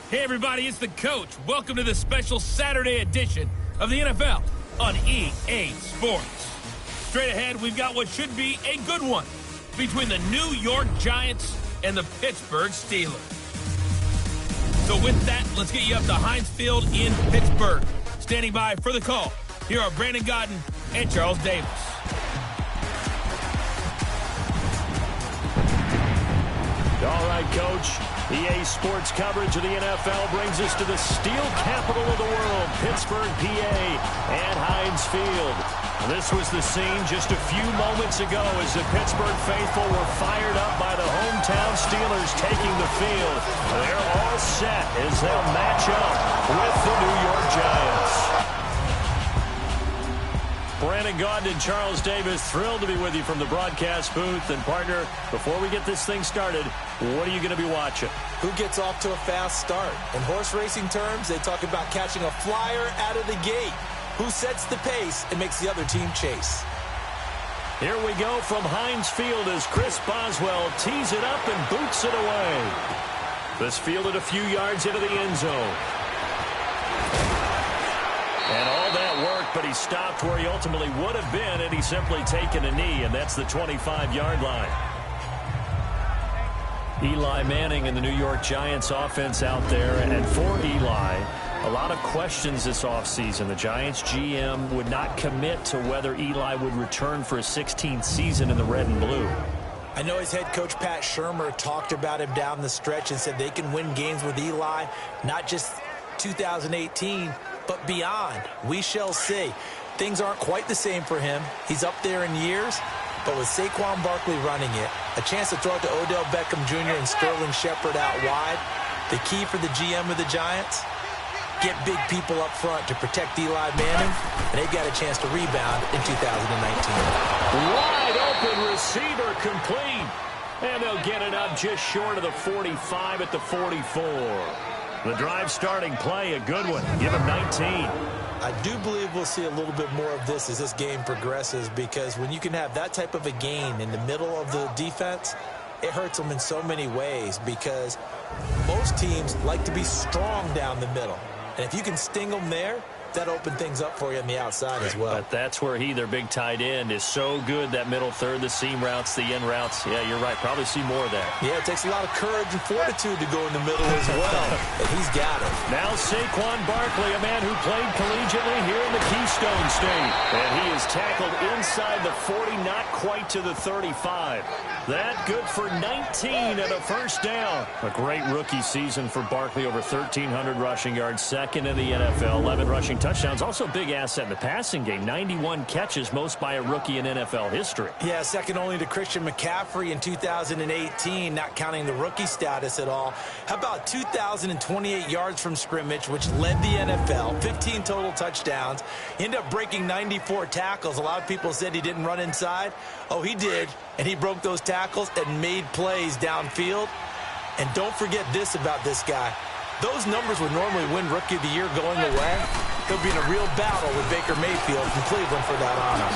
Hey everybody, it's the coach. Welcome to the special Saturday edition of the NFL on EA Sports. Straight ahead, we've got what should be a good one between the New York Giants and the Pittsburgh Steelers. So with that, let's get you up to Heinz Field in Pittsburgh. Standing by for the call, here are Brandon Godden and Charles Davis. All right, Coach. EA Sports coverage of the NFL brings us to the steel capital of the world, Pittsburgh, PA, and Heinz Field. This was the scene just a few moments ago as the Pittsburgh faithful were fired up by the hometown Steelers taking the field. They're all set as they'll match up with the New York Giants. Brandon Gaudin and Charles Davis, thrilled to be with you from the broadcast booth. And, partner, before we get this thing started, what are you going to be watching? Who gets off to a fast start? In horse racing terms, they talk about catching a flyer out of the gate. Who sets the pace and makes the other team chase? Here we go from Heinz Field as Chris Boswell tees it up and boots it away. This fielded a few yards into the end zone. And all that work, but he stopped where he ultimately would have been had he simply taken a knee, and that's the 25-yard line. Eli Manning and the New York Giants offense out there, and for Eli, a lot of questions this offseason. The Giants GM would not commit to whether Eli would return for his 16th season in the red and blue. I know his head coach Pat Shurmur talked about him down the stretch and said they can win games with Eli, not just 2018, but beyond. We shall see. Things aren't quite the same for him. He's up there in years, but with Saquon Barkley running it, a chance to throw it to Odell Beckham Jr. and Sterling Shepard out wide, the key for the GM of the Giants, get big people up front to protect Eli Manning, and they've got a chance to rebound in 2019. Wide open receiver complete, and they'll get it up just short of the 45 at the 44. The drive starting play, a good one. Give him 19. I do believe we'll see a little bit more of this as this game progresses, because when you can have that type of a gain in the middle of the defense, it hurts them in so many ways, because most teams like to be strong down the middle. And if you can sting them there, that opened things up for you on the outside as well. But that's where their big tight end, is so good, that middle third, the seam routes, the in routes. Yeah, you're right. Probably see more of that. Yeah, it takes a lot of courage and fortitude to go in the middle as well. And he's got it. Now Saquon Barkley, a man who played collegiately here in the Keystone State. And he is tackled inside the 40, not quite to the 35. That good for 19 and a first down. A great rookie season for Barkley, over 1,300 rushing yards, second in the NFL, 11 rushing touchdowns. Also a big asset in the passing game, 91 catches, most by a rookie in NFL history. Yeah, second only to Christian McCaffrey in 2018, not counting the rookie status at all. How about 2,028 yards from scrimmage, which led the NFL, 15 total touchdowns, ended up breaking 94 tackles. A lot of people said he didn't run inside. Oh, he did, and he broke those tackles and made plays downfield. And don't forget this about this guy. Those numbers would normally win Rookie of the Year going away. He'll be in a real battle with Baker Mayfield from Cleveland for that honor.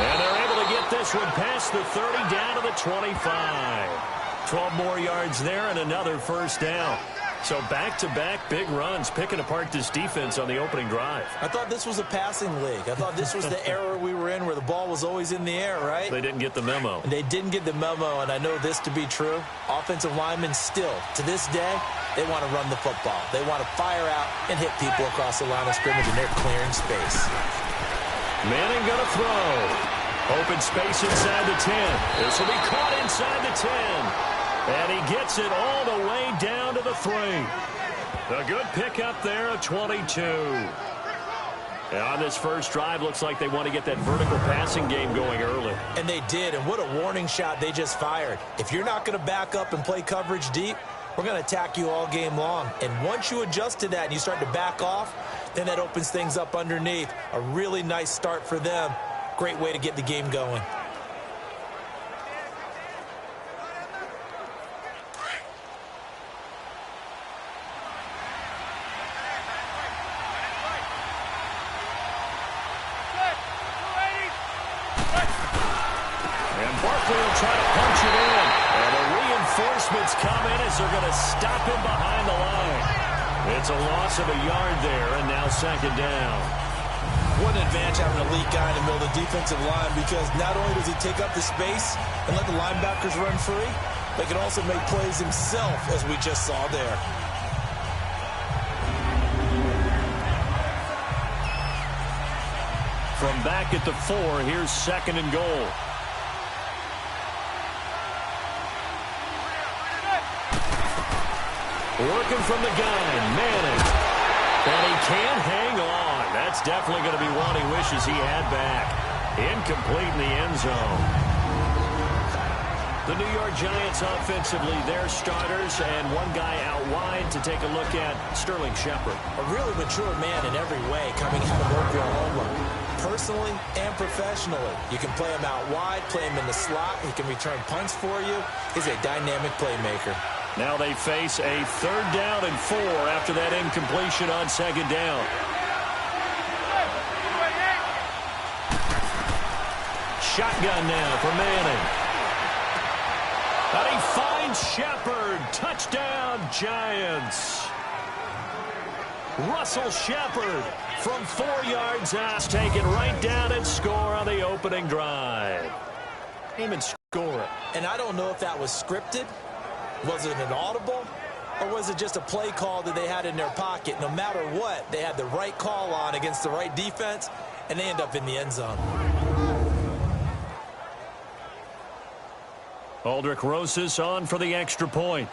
And they're able to get this one past the 30 down to the 25. 12 more yards there and another first down. So back-to-back big runs, picking apart this defense on the opening drive. I thought this was a passing league. I thought this was the era we were in where the ball was always in the air, right? They didn't get the memo. They didn't get the memo, and I know this to be true. Offensive linemen still, to this day, they want to run the football. They want to fire out and hit people across the line of scrimmage, and they're clearing space. Manning going to throw. Open space inside the 10. This will be caught inside the 10. And he gets it all the way down to the 3. A good pickup there, a 22. And on this first drive, looks like they want to get that vertical passing game going early. And they did, and what a warning shot they just fired. If you're not going to back up and play coverage deep, we're going to attack you all game long. And once you adjust to that and you start to back off, then that opens things up underneath. A really nice start for them. Great way to get the game going. Reinforcements come in as they're going to stop him behind the line. It's a loss of a yard there, and now second down. What an advantage having an elite guy in the middle of the defensive line, because not only does he take up the space and let the linebackers run free, but he can also make plays himself, as we just saw there. From back at the 4, here's second and goal. Working from the gun, Madden. And he can't hang on. That's definitely going to be one he wishes he had back. Incomplete in the end zone. The New York Giants offensively, their starters, and one guy out wide to take a look at, Sterling Shepard. A really mature man in every way coming out of Oklahoma. Personally and professionally. You can play him out wide, play him in the slot. He can return punts for you. He's a dynamic playmaker. Now they face a 3rd down and 4 after that incompletion on second down. Shotgun now for Manning. And he finds Shepard. Touchdown, Giants. Russell Shepard from 4 yards out. Take it right down and score on the opening drive. Aim and score it. And I don't know if that was scripted. Was it an audible? Or was it just a play call that they had in their pocket? No matter what, they had the right call on against the right defense, and they end up in the end zone. Aldrich Rosas on for the extra point.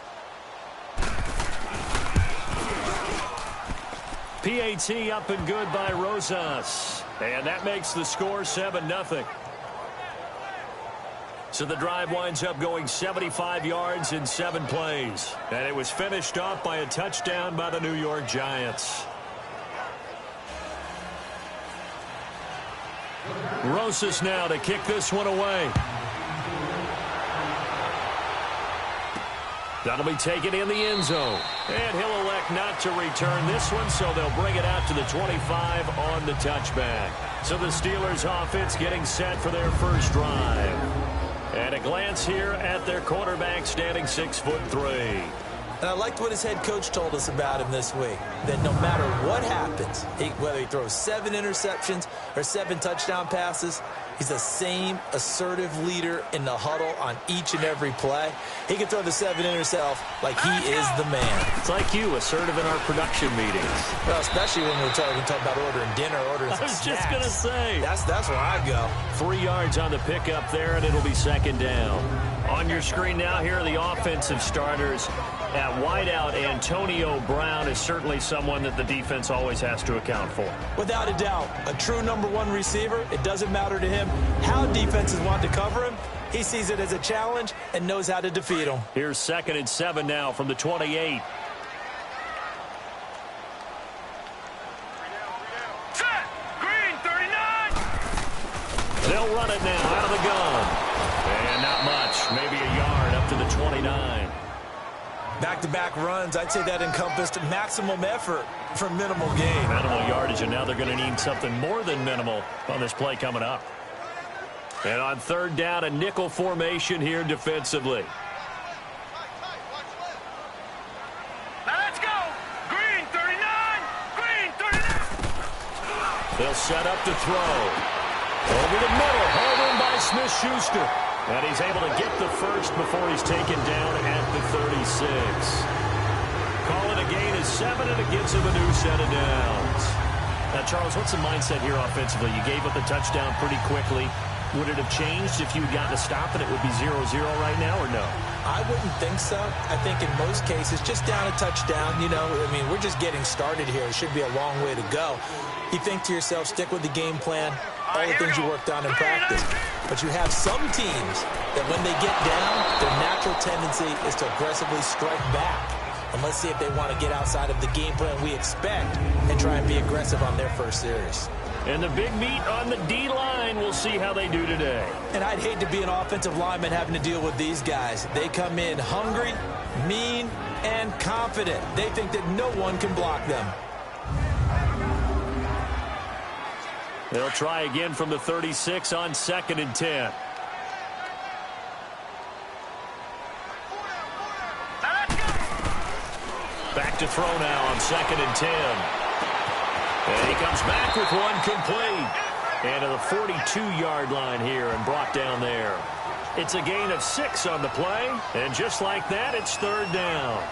PAT up and good by Rosas. And that makes the score 7-0. So the drive winds up going 75 yards in 7 plays. And it was finished off by a touchdown by the New York Giants. Rosas now to kick this one away. That'll be taken in the end zone. And he'll elect not to return this one, so they'll bring it out to the 25 on the touchback. So the Steelers offense getting set for their first drive. And a glance here at their quarterback, standing 6'3". And I liked what his head coach told us about him this week, that no matter what happens, whether he throws 7 interceptions or 7 touchdown passes, he's the same assertive leader in the huddle on each and every play. He can throw the 7 himself like he is the man. It's like you, assertive in our production meetings. Well, especially when we're talking about ordering dinner, ordering some snacks. I was just going to say. That's where I go. 3 yards on the pickup there, and it'll be second down. On your screen now, here are the offensive starters. At wideout, Antonio Brown is certainly someone that the defense always has to account for. Without a doubt, a true #1 receiver. It doesn't matter to him how defenses want to cover him. He sees it as a challenge and knows how to defeat them. Here's 2nd and 7 now from the 28. Set! Green, 39! They'll run it now out of the gun. And not much, maybe a yard up to the 29. Back-to-back runs, I'd say that encompassed maximum effort for minimal gain. Minimal yardage, and now they're going to need something more than minimal on this play coming up. And on 3rd down, a nickel formation here defensively. Now let's go! Green, 39! Green, 39! They'll set up to throw. Over the middle, hauled in by Smith-Schuster. And he's able to get the first before he's taken down at the 36. Call it a gain of 7, and it gives him a new set of downs. Now, Charles, what's the mindset here offensively? You gave up the touchdown pretty quickly. Would it have changed if you had gotten a stop and it would be 0-0 right now, or no? I wouldn't think so. I think in most cases, just down a touchdown, you know, I mean, we're just getting started here. It should be a long way to go. You think to yourself, stick with the game plan, all the things you worked on in practice. But you have some teams that when they get down, their natural tendency is to aggressively strike back. And let's see if they want to get outside of the game plan we expect and try and be aggressive on their first series. And the big meat on the D-line, we'll see how they do today. And I'd hate to be an offensive lineman having to deal with these guys. They come in hungry, mean, and confident. They think that no one can block them. They'll try again from the 36 on 2nd and 10. back to throw now on 2nd and 10. And he comes back with one complete. And to the 42-yard line here and brought down there. It's a gain of 6 on the play. And just like that, it's 3rd down.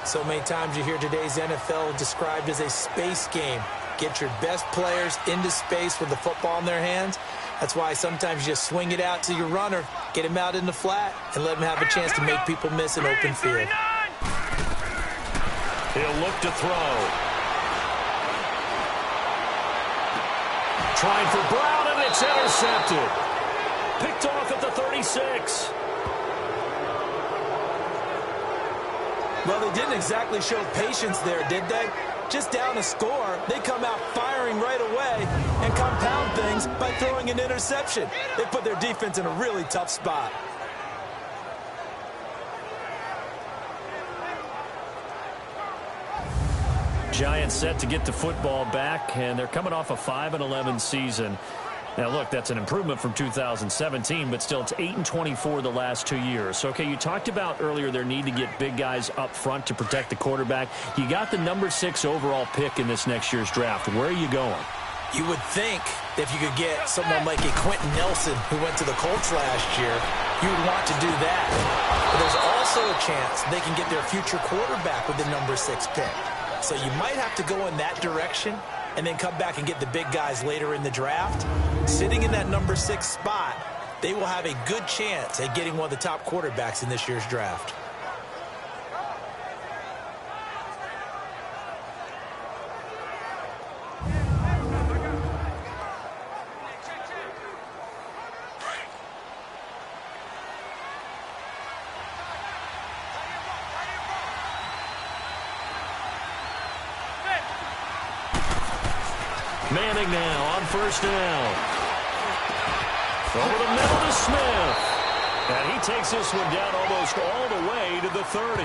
So many times you hear today's NFL described as a space game. Get your best players into space with the football in their hands. That's why sometimes you just swing it out to your runner, get him out in the flat, and let him have a chance to make people miss an open field. He'll look to throw. Trying for Brown, and it's intercepted. Picked off at the 36. Well, they didn't exactly show patience there, did they? Just down a score, they come out firing right away and compound things by throwing an interception. They put their defense in a really tough spot. Giants set to get the football back, and they're coming off a 5-11 season. Now, look, that's an improvement from 2017, but still it's 8-24 the last 2 years. So, okay, you talked about earlier their need to get big guys up front to protect the quarterback. You got the number 6 overall pick in this next year's draft. Where are you going? You would think if you could get someone like a Quentin Nelson who went to the Colts last year, you would want to do that. But there's also a chance they can get their future quarterback with the number 6 pick. So you might have to go in that direction and then come back and get the big guys later in the draft. Sitting in that number 6 spot, they will have a good chance at getting one of the top quarterbacks in this year's draft. Manning now on 1st down. Over the middle to Smith. And he takes this one down almost all the way to the 30.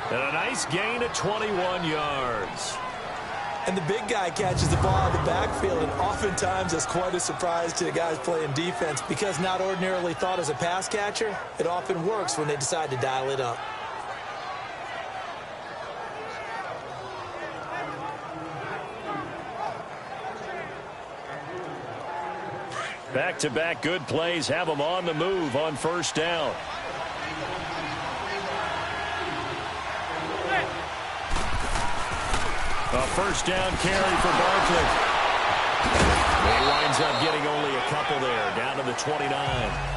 And a nice gain of 21 yards. And the big guy catches the ball out of the backfield, and oftentimes it's quite a surprise to the guys playing defense because not ordinarily thought as a pass catcher, it often works when they decide to dial it up. Back-to-back good plays have them on the move on 1st down. A 1st down carry for Barkley. He winds up getting only a couple there, down to the 29.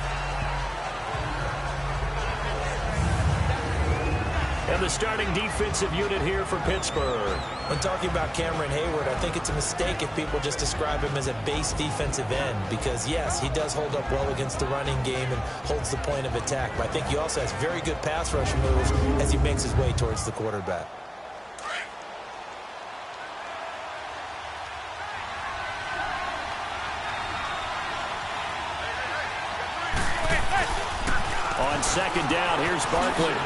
And the starting defensive unit here for Pittsburgh. When talking about Cameron Hayward, I think it's a mistake if people just describe him as a base defensive end because, yes, he does hold up well against the running game and holds the point of attack. But I think he also has very good pass rush moves as he makes his way towards the quarterback. On 2nd down, here's Barkley.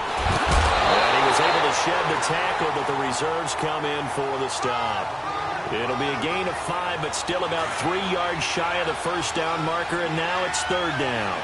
And he was able to shed the tackle, but the reserves come in for the stop. It'll be a gain of 5, but still about 3 yards shy of the 1st down marker, and now it's 3rd down.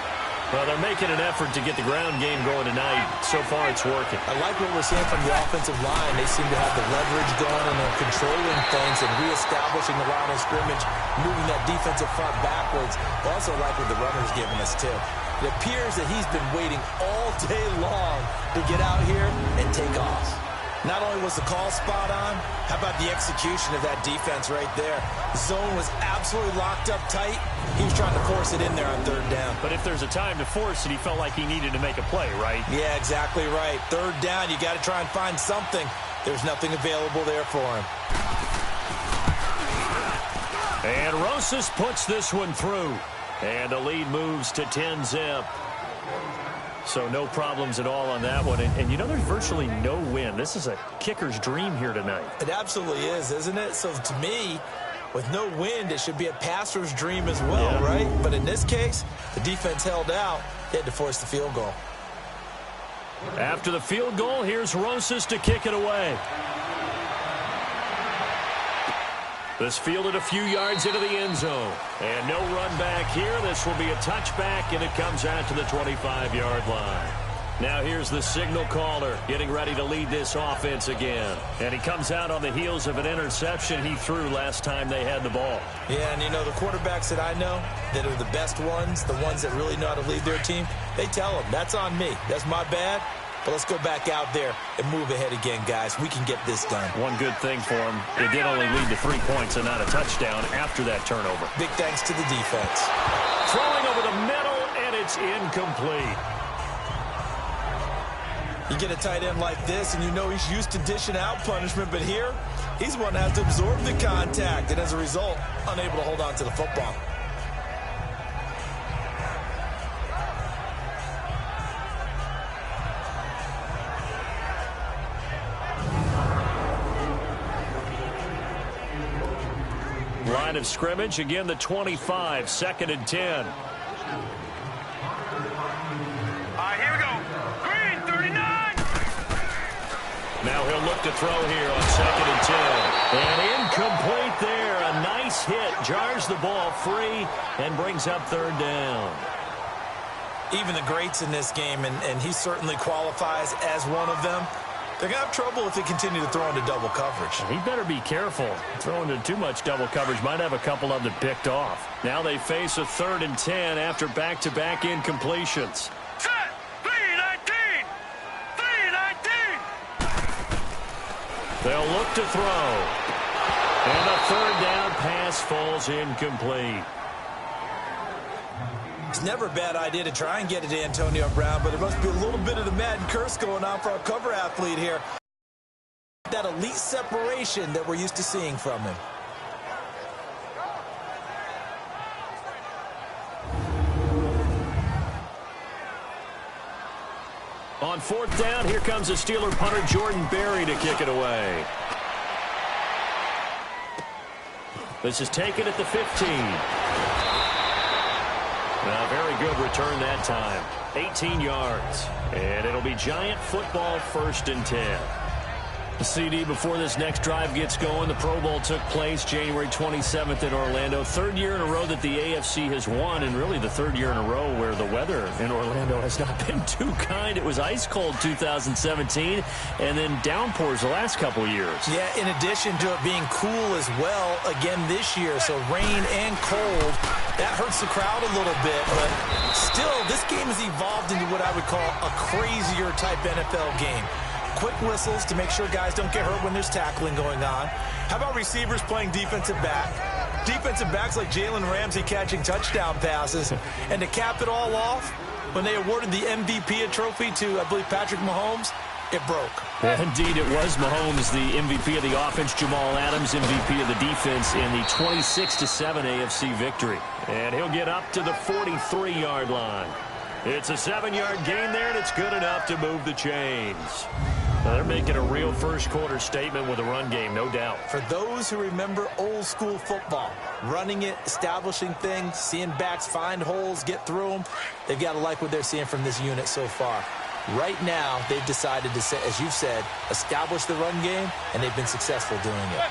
Well, they're making an effort to get the ground game going tonight. So far, it's working. I like what we're seeing from the offensive line. They seem to have the leverage going, and they're controlling things and reestablishing the line of scrimmage, moving that defensive front backwards. I also like what the runner's giving us, too. It appears that he's been waiting all day long to get out here and take off. Not only was the call spot on, how about the execution of that defense right there? The zone was absolutely locked up tight. He was trying to force it in there on 3rd down. But if there's a time to force it, he felt like he needed to make a play, right? Yeah, exactly right. 3rd down, you got to try and find something. There's nothing available there for him. And Rosas puts this one through. And the lead moves to 10-zip. So no problems at all on that one. And you know, there's virtually no wind. This is a kicker's dream here tonight. It absolutely is, isn't it? So to me, with no wind, it should be a passer's dream as well, right? But in this case, the defense held out. They had to force the field goal. After the field goal, here's Rosas to kick it away. This fielded a few yards into the end zone. And no run back here. This will be a touchback, and it comes out to the 25-yard line. Now here's the signal caller getting ready to lead this offense again. And he comes out on the heels of an interception he threw last time they had the ball. Yeah, and you know, the quarterbacks that I know that are the best ones, the ones that really know how to lead their team, they tell them, that's on me. That's my bad. But let's go back out there and move ahead again, guys. We can get this done. One good thing for him, it did only lead to 3 points and not a touchdown after that turnover. Big thanks to the defense. Throwing over the middle, and it's incomplete. You get a tight end like this, and you know he's used to dishing out punishment, but here, he's one that has to absorb the contact, and as a result, unable to hold on to the football. Line of scrimmage, again the 25, 2nd and 10. Here we go. Green, 39. Now he'll look to throw here on 2nd and 10. And incomplete there. A nice hit. Jars the ball free and brings up 3rd down. Even the greats in this game, and he certainly qualifies as one of them, they're going to have trouble if they continue to throw into double coverage. He better be careful. Throwing into too much double coverage might have a couple of them picked off. Now they face a 3rd and 10 after back-to-back incompletions. Set. 3-19. 3-19. They'll look to throw. And a 3rd down pass falls incomplete. It's never a bad idea to try and get it to Antonio Brown, but there must be a little bit of the Madden curse going on for our cover athlete here. That elite separation that we're used to seeing from him. On 4th down, here comes a Steeler punter, Jordan Berry, to kick it away. This is taken at the 15. A very good return that time. 18 yards. And it'll be Giant football, 1st and 10. The CD before this next drive gets going. The Pro Bowl took place January 27th in Orlando. 3rd year in a row that the AFC has won, and really the 3rd year in a row where the weather in Orlando has not been too kind. It was ice cold 2017, and then downpours the last couple of years. Yeah, in addition to it being cool as well again this year, so rain and cold, that hurts the crowd a little bit, but still, this game has evolved into what I would call a crazier type NFL game. Quick whistles to make sure guys don't get hurt when there's tackling going on. How about receivers playing defensive back? Defensive backs like Jalen Ramsey catching touchdown passes. And to cap it all off, when they awarded the MVP trophy to, I believe, Patrick Mahomes, it broke. Yeah, indeed, it was Mahomes, the MVP of the offense, Jamal Adams, MVP of the defense in the 26-7 AFC victory. And he'll get up to the 43-yard line. It's a 7-yard gain there, and it's good enough to move the chains. Now they're making a real first-quarter statement with a run game, no doubt. For those who remember old-school football, running it, establishing things, seeing backs find holes, get through them, they've got to like what they're seeing from this unit so far. Right now, they've decided to, as you've said, establish the run game, and they've been successful doing it.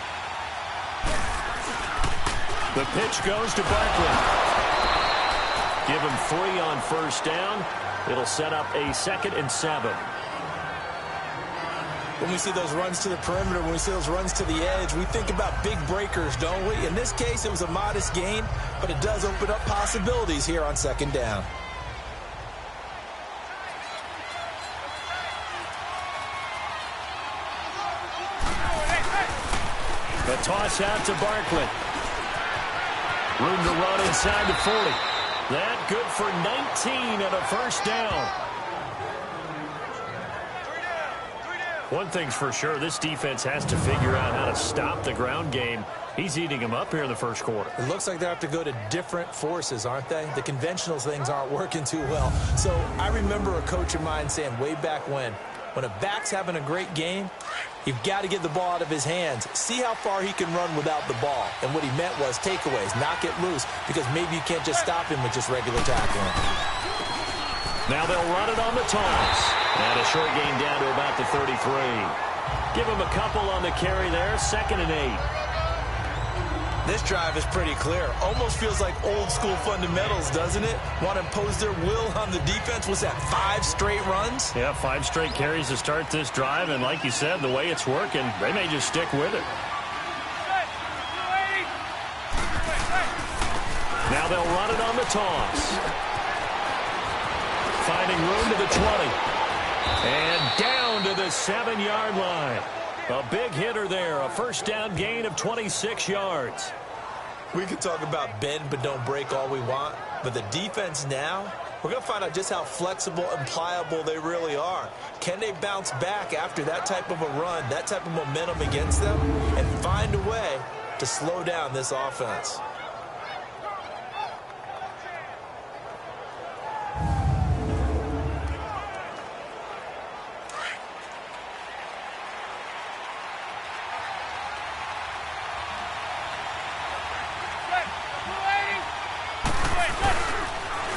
The pitch goes to Barkley. Give him 3 on 1st down. It'll set up a 2nd and 7. When we see those runs to the perimeter, when we see those runs to the edge, we think about big breakers, don't we? In this case, it was a modest gain, but it does open up possibilities here on 2nd down. The toss out to Barkley. Room to run inside the 40. That good for 19 and a 1st down. One thing's for sure, this defense has to figure out how to stop the ground game. He's eating them up here in the 1st quarter. It looks like they have to go to different forces, aren't they? The conventional things aren't working too well. So I remember a coach of mine saying way back when a back's having a great game, you've got to get the ball out of his hands. See how far he can run without the ball. And what he meant was takeaways, knock it loose, because maybe you can't just stop him with just regular tackling. Now they'll run it on the toss. And a short gain down to about the 33. Give him a couple on the carry there, 2nd and 8. This drive is pretty clear. Almost feels like old school fundamentals, doesn't it? Want to impose their will on the defense. Was that 5 straight runs? Yeah, 5 straight carries to start this drive. And like you said, the way it's working, they may just stick with it. Now they'll run it on the toss. Finding room to the 20. And down to the 7-yard line. A big hitter there. A first down gain of 26 yards. We can talk about bend but don't break all we want. But the defense now, we're going to find out just how flexible and pliable they really are. Can they bounce back after that type of a run, that type of momentum against them, and find a way to slow down this offense?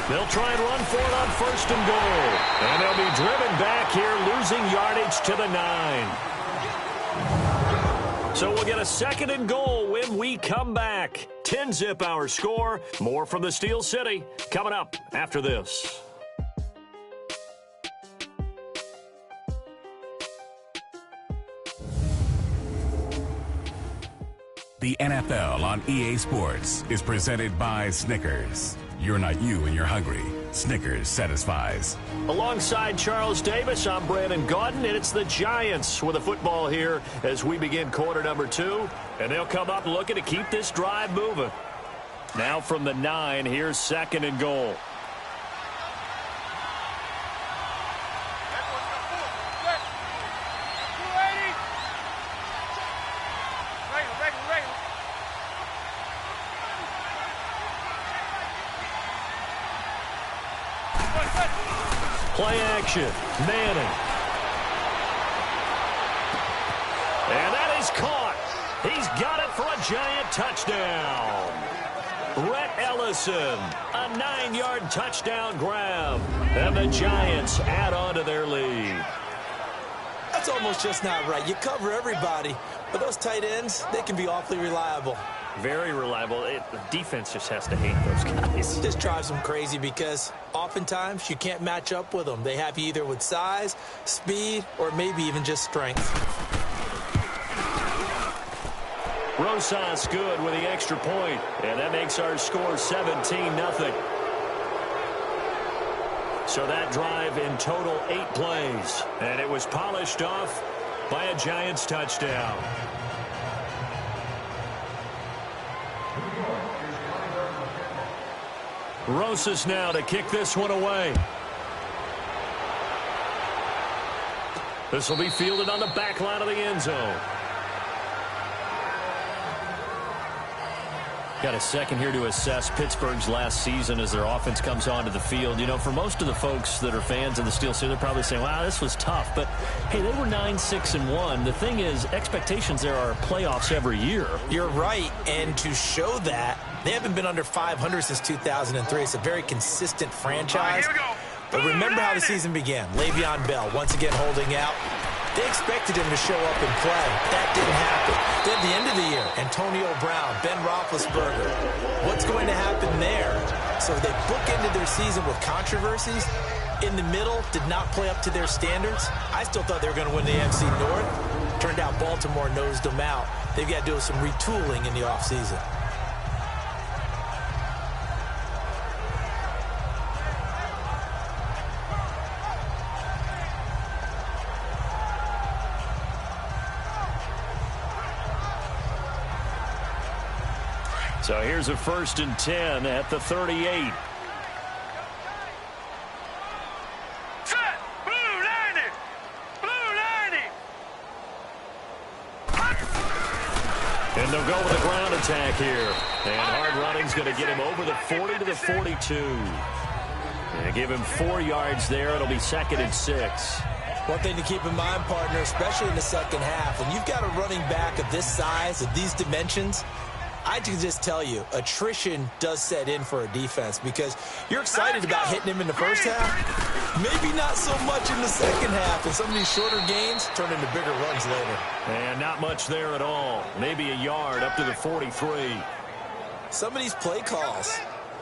They'll try and run for it on first and goal. And they'll be driven back here, losing yardage to the 9. So we'll get a second and goal when we come back. 10-zip our score. More from the Steel City coming up after this. The NFL on EA Sports is presented by Snickers. You're not you when you're hungry. Snickers satisfies. Alongside Charles Davis, I'm Brandon Gaudin, and it's the Giants with a football here as we begin quarter number 2. And they'll come up looking to keep this drive moving. Now from the 9, here's second and goal. Play action. Manning. And that is caught. He's got it for a Giant touchdown. Rhett Ellison, a 9-yard touchdown grab. And the Giants add on to their lead. That's almost just not right. You cover everybody, but those tight ends, they can be awfully reliable. Very reliable. The defense just has to hate those guys. This drives them crazy because oftentimes you can't match up with them. They have you either with size, speed, or maybe even just strength. Rosas good with the extra point, and that makes our score 17-0. So that drive in total 8 plays, and it was polished off by a Giants touchdown. Rosas now to kick this one away. This will be fielded on the back line of the end zone. Got a second here to assess Pittsburgh's last season as their offense comes onto the field. You know, for most of the folks that are fans of the Steel City, they're probably saying, wow, this was tough. But, hey, they were 9-6-1. The thing is, expectations there are playoffs every year. You're right, and to show that, they haven't been under 500 since 2003. It's a very consistent franchise. But remember how the season began. Le'Veon Bell once again holding out. They expected him to show up and play. That didn't happen. Then at the end of the year, Antonio Brown, Ben Roethlisberger. What's going to happen there? So they bookended their season with controversies. In the middle, did not play up to their standards. I still thought they were going to win the AFC North. Turned out Baltimore nosed them out. They've got to do some retooling in the offseason. So here's a 1st and 10 at the 38. Set! Blue 90! Blue 90! And they'll go with a ground attack here. And hard running's going to get him over the 40 to the 42. And give him 4 yards there. It'll be 2nd and 6. One thing to keep in mind, partner, especially in the second half, when you've got a running back of this size, of these dimensions, I can just tell you, attrition does set in for a defense because you're excited about hitting him in the first half. Maybe not so much in the second half, and some of these shorter gains turn into bigger runs later. And not much there at all. Maybe a yard up to the 43. Some of these play calls,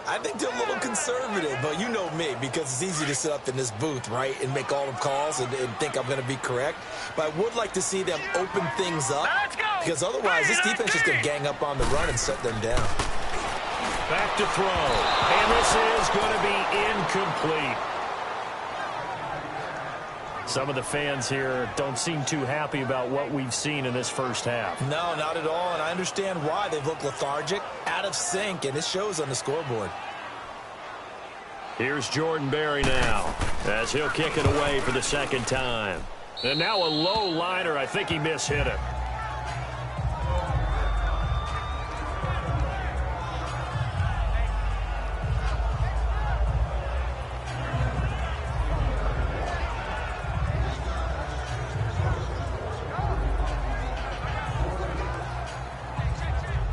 I think they're a little conservative, but you know me, because it's easy to sit up in this booth, right, and make all the calls and think I'm going to be correct. But I would like to see them open things up, because otherwise this defense is going to gang up on the run and shut them down. Back to throw, and this is going to be incomplete. Some of the fans here don't seem too happy about what we've seen in this first half. No, not at all, and I understand why. They've looked lethargic, out of sync, and it shows on the scoreboard. Here's Jordan Berry now, as he'll kick it away for the second time. And now a low liner. I think he mishit it.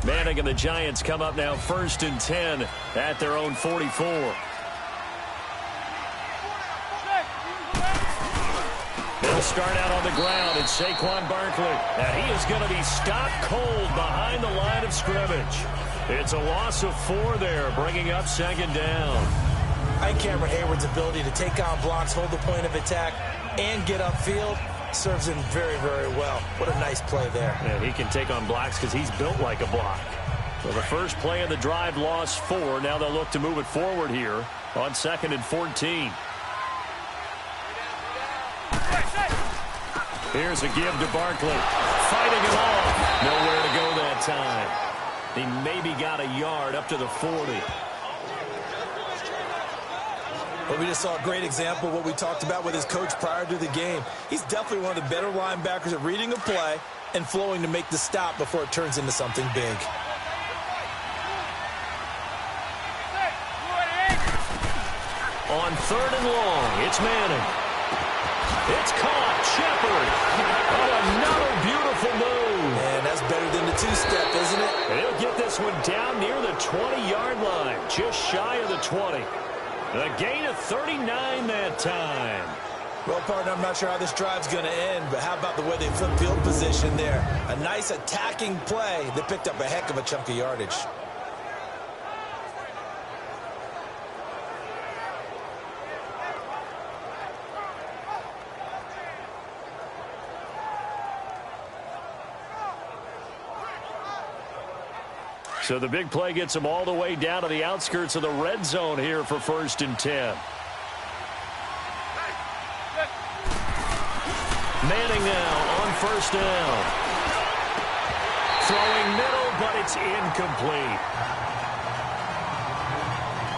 Manning and the Giants come up now 1st and 10 at their own 44. They'll start out on the ground. It's Saquon Barkley. And he is going to be stopped cold behind the line of scrimmage. It's a loss of 4 there, bringing up 2nd down. I think Cameron Hayward's ability to take on blocks, hold the point of attack, and get upfield serves him very, very well. What a nice play there. And he can take on blocks because he's built like a block. So the first play of the drive lost 4. Now they'll look to move it forward here on 2nd and 14. Here's a give to Barkley. Fighting it off. Nowhere to go that time. He maybe got a yard up to the 40. But we just saw a great example of what we talked about with his coach prior to the game. He's definitely one of the better linebackers at reading a play and flowing to make the stop before it turns into something big. On 3rd and long, it's Manning. It's caught. Shepard. Oh, another beautiful move. And that's better than the two-step, isn't it? And he'll get this one down near the 20-yard line, just shy of the 20. A gain of 39 that time. Well, partner, I'm not sure how this drive's going to end, but how about the way they flip field position there? A nice attacking play that picked up a heck of a chunk of yardage. So the big play gets them all the way down to the outskirts of the red zone here for 1st and 10. Manning now on 1st down. Throwing middle, but it's incomplete.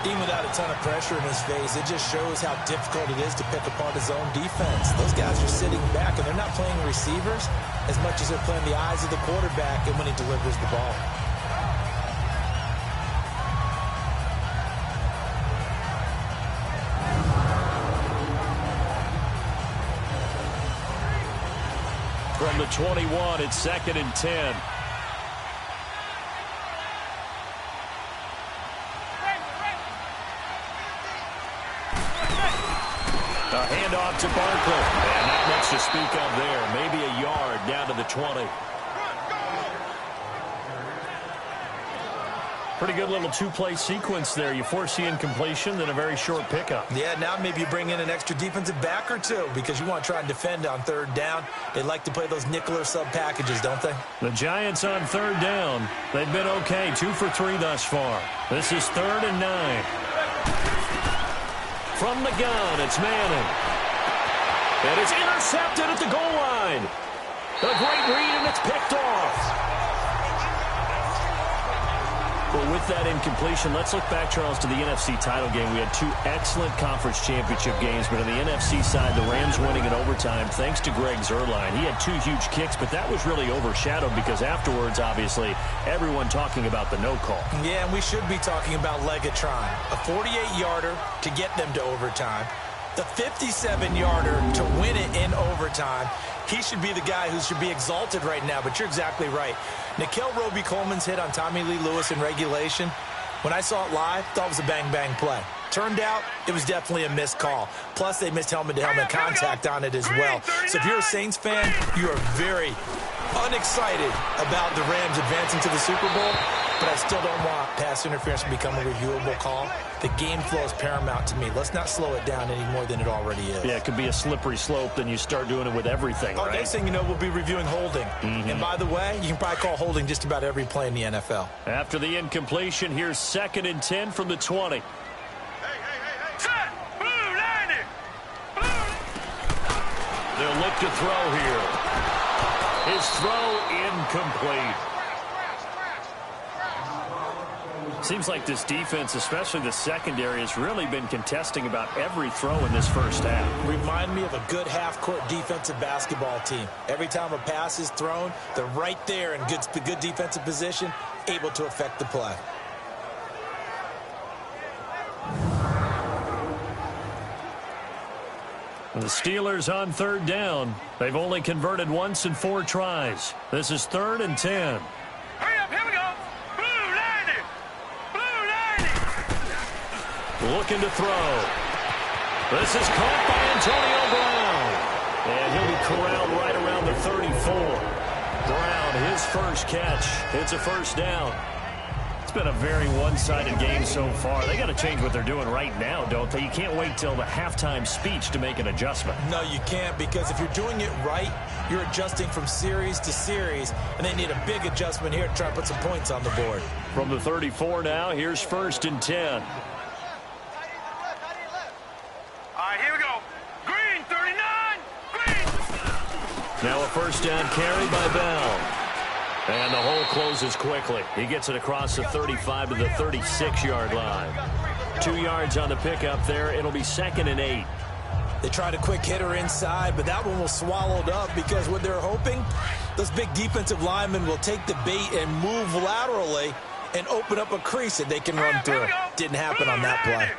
Even without a ton of pressure in his face, it just shows how difficult it is to pick apart his own defense. Those guys are sitting back, and they're not playing receivers as much as they're playing the eyes of the quarterback and when he delivers the ball. From the 21, it's 2nd and 10. A handoff to Barkley. And not much to speak of there. Maybe a yard down to the 20. Pretty good little two-play sequence there. You force the incompletion, then a very short pickup. Yeah, now maybe you bring in an extra defensive back or two because you want to try and defend on 3rd down. They like to play those nickel or sub packages, don't they? The Giants on 3rd down. They've been okay, 2 for 3 thus far. This is 3rd and 9. From the gun, it's Manning. And it's intercepted at the goal line. A great read, and it's picked off. Well, with that incompletion, let's look back, Charles, to the NFC title game. We had 2 excellent conference championship games, but on the NFC side, the Rams winning in overtime thanks to Greg Zuerlein. He had 2 huge kicks, but that was really overshadowed because afterwards, obviously, everyone talking about the no call. Yeah, and we should be talking about Legatron. A 48-yarder to get them to overtime. The 57-yarder to win it in overtime. He should be the guy who should be exalted right now, but you're exactly right. Nickel Roby-Coleman's hit on Tommy Lee Lewis in regulation, when I saw it live, thought it was a bang-bang play. Turned out, it was definitely a missed call. Plus, they missed helmet-to-helmet contact on it as well. So if you're a Saints fan, you are very unexcited about the Rams advancing to the Super Bowl. but I still don't want pass interference to become a reviewable call. The game flow is paramount to me. Let's not slow it down any more than it already is. Yeah, it could be a slippery slope, then you start doing it with everything, right? Next thing you know, we'll be reviewing holding. And by the way, you can probably call holding just about every play in the NFL. After the incompletion, here's 2nd and 10 from the 20. Set. Blue 90. Blue. They'll look to throw here. His throw incomplete. Seems like this defense, especially the secondary, has really been contesting about every throw in this first half. Remind me of a good half-court defensive basketball team. Every time a pass is thrown, they're right there in good defensive position, able to affect the play. The Steelers on 3rd down. They've only converted once in 4 tries. This is 3rd and 10. Hurry up, here we go. Blue 90. Blue 90. Looking to throw. This is caught by Antonio Brown. And he'll be corralled right around the 34. Brown, his first catch. It's a first down. It's been a very one-sided game so far. They got to change what they're doing right now, don't they? You can't wait till the halftime speech to make an adjustment. No, you can't, because if you're doing it right, you're adjusting from series to series, and they need a big adjustment here to try to put some points on the board. From the 34 now, here's 1st and 10. All right, here we go. Green 39. Green. Now a first down carry by Bell. And the hole closes quickly. He gets it across the 35 to the 36-yard line. 2 yards on the pickup there. It'll be 2nd and 8. They tried a quick hitter inside, but that one was swallowed up because what they're hoping, those big defensive linemen will take the bait and move laterally and open up a crease that they can run through. Didn't happen on that play.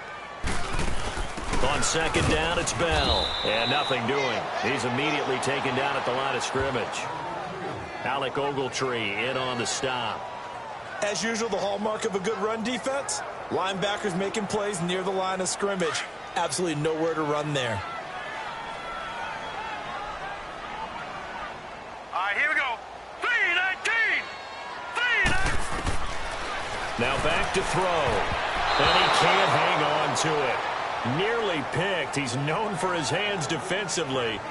On 2nd down, it's Bell. And nothing doing. He's immediately taken down at the line of scrimmage. Alec Ogletree in on the stop. As usual, the hallmark of a good run defense, linebackers making plays near the line of scrimmage. Absolutely nowhere to run there. All right, here we go. 319. 319. Now back to throw. And he can't hang on to it. Nearly picked. He's known for his hands defensively.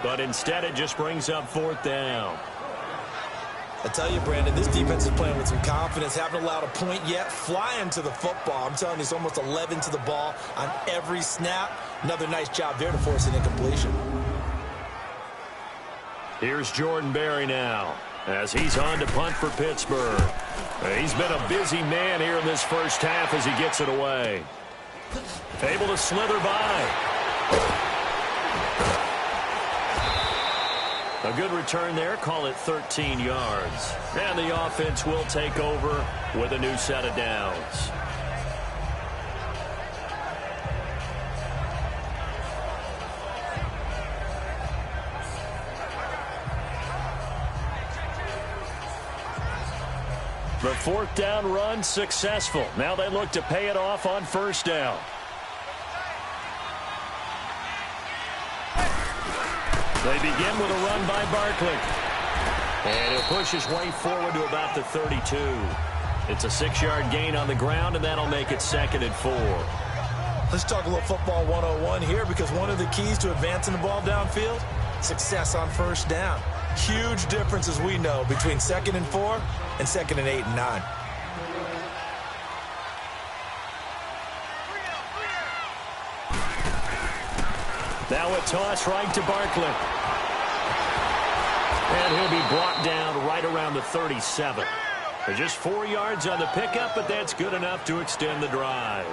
But instead it just brings up 4th down. I tell you, Brandon, this defense is playing with some confidence. Haven't allowed a point yet. Flying to the football. I'm telling you, it's almost 11 to the ball on every snap. Another nice job there to force an incompletion. Here's Jordan Berry now as he's on to punt for Pittsburgh. He's been a busy man here in this first half as he gets it away. Able to slither by. A good return there. Call it 13 yards. And the offense will take over with a new set of downs. The 4th down run successful. Now they look to pay it off on 1st down. They begin with a run by Barkley. And he'll push his way forward to about the 32. It's a 6-yard gain on the ground, and that'll make it 2nd and 4. Let's talk a little football 101 here, because one of the keys to advancing the ball downfield, success on 1st down. Huge difference, as we know, between 2nd and 4 and 2nd and 8 and 9. Now a toss right to Barkley. And he'll be brought down right around the 37. They're just 4 yards on the pickup, but that's good enough to extend the drive.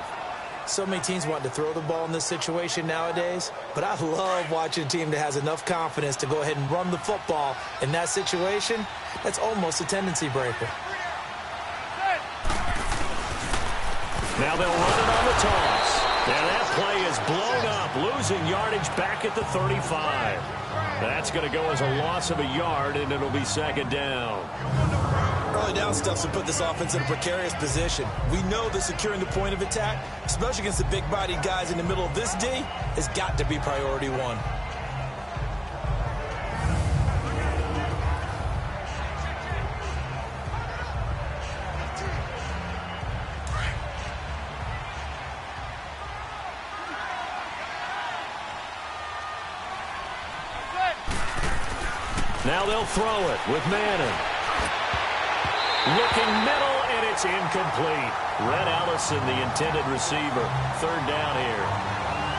So many teams want to throw the ball in this situation nowadays, but I love watching a team that has enough confidence to go ahead and run the football in that situation. That's almost a tendency breaker. Now they'll run it on the toss. And that play is blown up, losing yardage back at the 35. That's going to go as a loss of a yard, and it'll be 2nd down. Early down stuff to put this offense in a precarious position. We know that securing the point of attack, especially against the big-bodied guys in the middle of this D, has got to be priority 1. Now they'll throw it with Madden. Looking middle, and it's incomplete. Red Allison, the intended receiver. Third down here.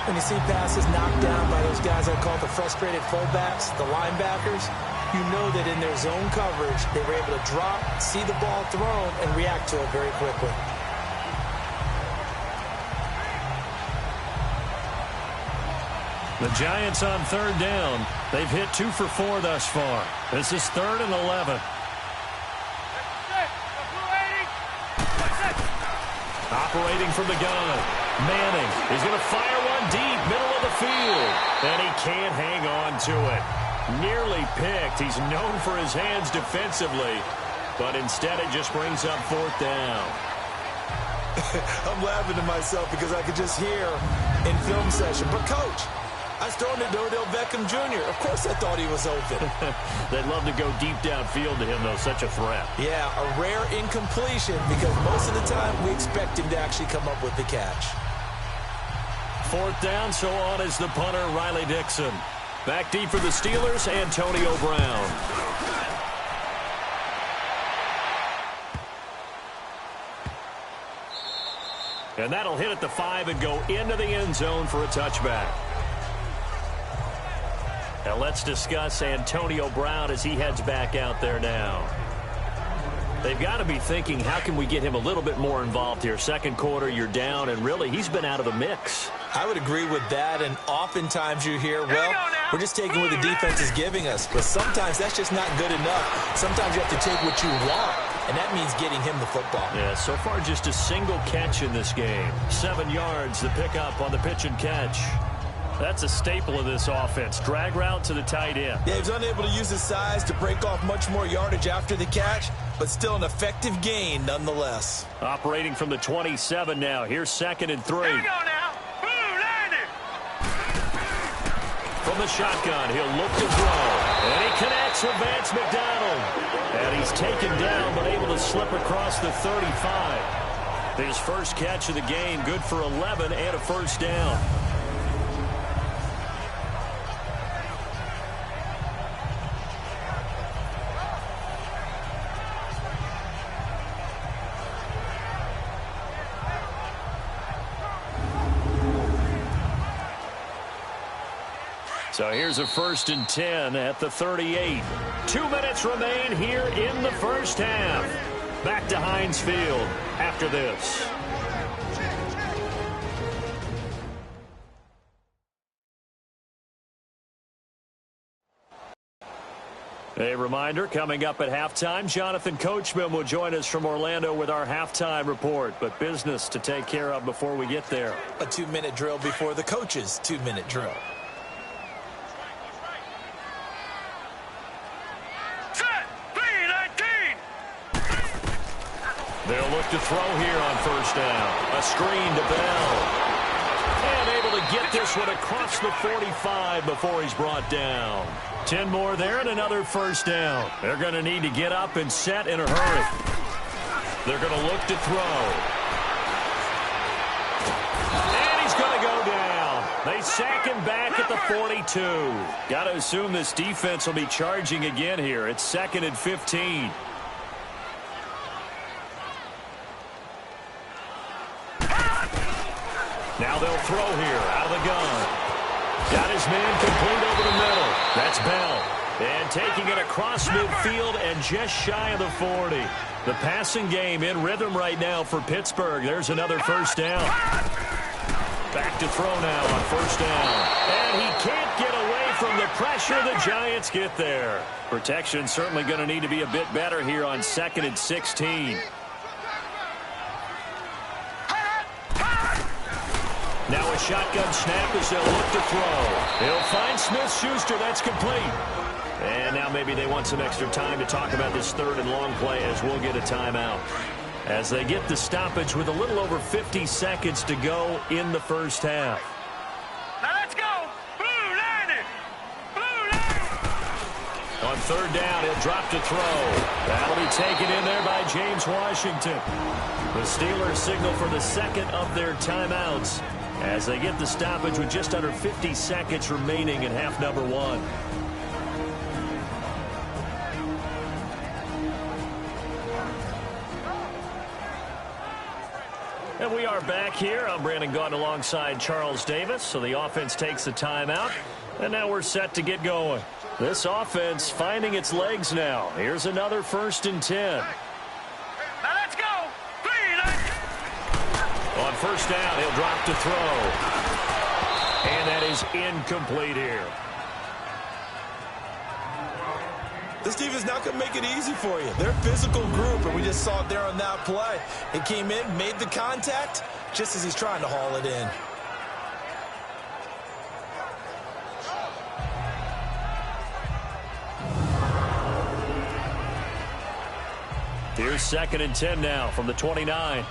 When you see passes knocked down by those guys I call the frustrated fullbacks, the linebackers, you know that in their zone coverage, they were able to drop, see the ball thrown, and react to it very quickly. The Giants on third down. They've hit 2 for 4 thus far. This is 3rd and 11. Operating from the gun. Manning is going to fire one deep, middle of the field. And he can't hang on to it. Nearly picked. He's known for his hands defensively. But instead it just brings up 4th down. I'm laughing to myself because I could just hear in film session. But, Coach, I was throwing to Odell Beckham Jr. Of course I thought he was open. They'd love to go deep downfield to him, though. Such a threat. Yeah, a rare incompletion because most of the time we expect him to actually come up with the catch. 4th down, so on is the punter, Riley Dixon. Back deep for the Steelers, Antonio Brown. And that'll hit at the 5 and go into the end zone for a touchback. Now let's discuss Antonio Brown as he heads back out there now. They've got to be thinking, how can we get him a little bit more involved here? Second quarter, you're down, and really, he's been out of the mix. I would agree with that, and oftentimes you hear, well, we're just taking what the defense is giving us. But sometimes that's just not good enough. Sometimes you have to take what you want, and that means getting him the football. Yeah, so far just a single catch in this game. 7 yards, the pickup on the pitch and catch. That's a staple of this offense. Drag route to the tight end. Yeah, he's unable to use his size to break off much more yardage after the catch, but still an effective gain nonetheless. Operating from the 27 now. Here's 2nd and 3. Here we go now. Boom, landed. From the shotgun, he'll look to throw. And he connects with Vance McDonald. And he's taken down, but able to slip across the 35. His first catch of the game, good for 11 and a first down. So here's a 1st and 10 at the 38. 2 minutes remain here in the first half. Back to Heinz Field after this. A reminder, coming up at halftime, Jonathan Coachman will join us from Orlando with our halftime report. But business to take care of before we get there. A 2-minute drill before the coach's 2-minute drill. They'll look to throw here on first down. A screen to Bell. And able to get this one across the 45 before he's brought down. 10 more there and another first down. They're going to need to get up and set in a hurry. They're going to look to throw. And he's going to go down. They sack him back at the 42. Got to assume this defense will be charging again here. It's 2nd and 15. Now they'll throw here out of the gun. Got his man complete over the middle. That's Bell. And taking it across midfield and just shy of the 40. The passing game in rhythm right now for Pittsburgh. There's another first down. Back to throw now on first down. And he can't get away from the pressure. The Giants get there. Protection certainly going to need to be a bit better here on 2nd and 16. Now a shotgun snap as they'll look to throw. He'll find Smith-Schuster. That's complete. And now maybe they want some extra time to talk about this 3rd and long play as we'll get a timeout. As they get the stoppage with a little over 50 seconds to go in the first half. Now let's go. Blue landed. Blue landed. On 3rd down, he'll drop to throw. That'll be taken in there by James Washington. The Steelers signal for the 2nd of their timeouts as they get the stoppage with just under 50 seconds remaining in half number 1. And we are back here. I'm Brandon Gaudin alongside Charles Davis. So the offense takes the timeout. And now we're set to get going. This offense finding its legs now. Here's another 1st and 10. Now let's go. 3, On 1st down, he'll drop to throw. And that is incomplete here. This team is not going to make it easy for you. They're a physical group, and we just saw it there on that play. It came in, made the contact, just as he's trying to haul it in. Here's 2nd and 10 now from the 29.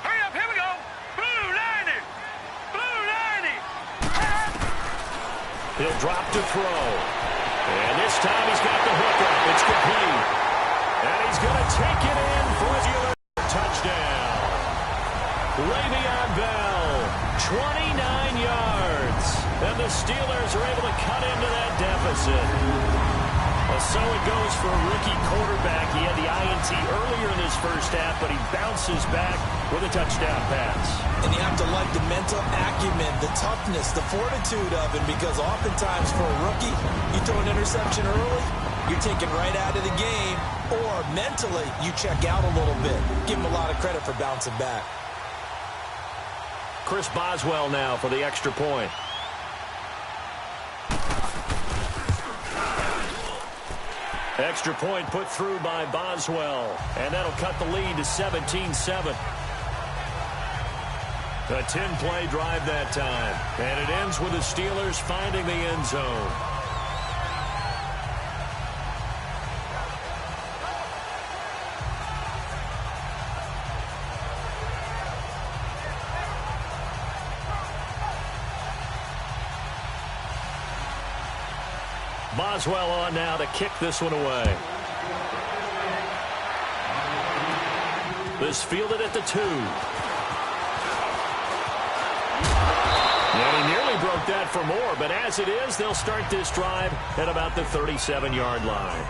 hurry up, here we go. Blue 90. Blue 90. He'll drop to throw. And this time he's got the hook up. It's complete. And he's going to take it in for a Steelers touchdown. Le'Veon Bell, 29 yards. And the Steelers are able to cut into that deficit. So it goes for a rookie quarterback. He had the INT earlier in this first half, but he bounces back with a touchdown pass. And you have to like the mental acumen, the toughness, the fortitude of him, because oftentimes for a rookie, you throw an interception early, you're taken right out of the game, or mentally, you check out a little bit. Give him a lot of credit for bouncing back. Chris Boswell now for the extra point. Extra point put through by Boswell, and that'll cut the lead to 17-7. A 10-play drive that time, and it ends with the Steelers finding the end zone. Boswell on now to kick this one away. This fielded at the 2. And he nearly broke that for more, but as it is, they'll start this drive at about the 37-yard line.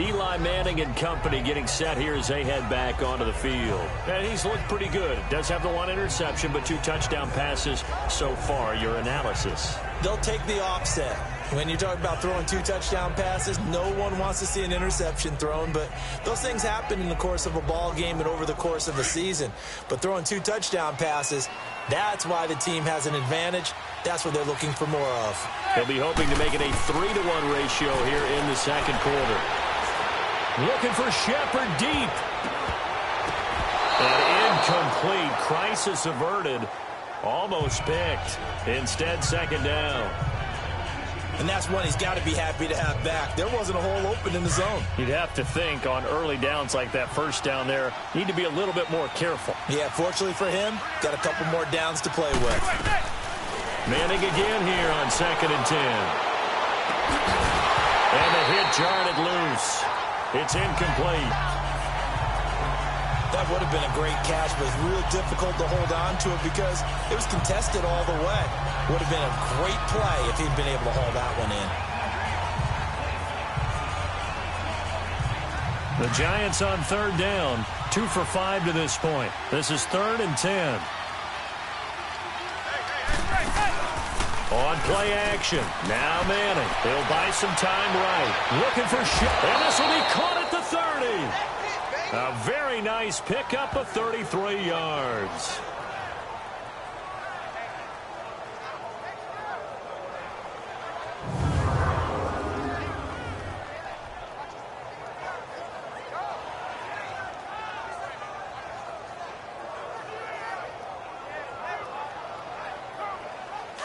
Eli Manning and company getting set here as they head back onto the field. And he's looked pretty good. Does have the 1 interception, but 2 touchdown passes so far. Your analysis? They'll take the offset. When you talk about throwing 2 touchdown passes, no one wants to see an interception thrown, but those things happen in the course of a ball game and over the course of a season. But throwing 2 touchdown passes, that's why the team has an advantage. That's what they're looking for more of. They'll be hoping to make it a 3-to-1 ratio here in the second quarter. Looking for Shepard deep. And incomplete. Crisis averted. Almost picked. Instead, 2nd down. And that's one he's got to be happy to have back. There wasn't a hole open in the zone. You'd have to think on early downs like that 1st down there, need to be a little bit more careful. Yeah, fortunately for him, got a couple more downs to play with. Manning again here on 2nd and 10. And the hit jarred it loose. It's incomplete. That would have been a great catch, but it's real difficult to hold on to it because it was contested all the way. Would have been a great play if he'd been able to haul that one in. The Giants on 3rd down, 2 for 5 to this point. This is 3rd and 10. On play action. Now Manning. He'll buy some time right. Looking for shot. And this will be caught at the 30. A very nice pickup of 33 yards.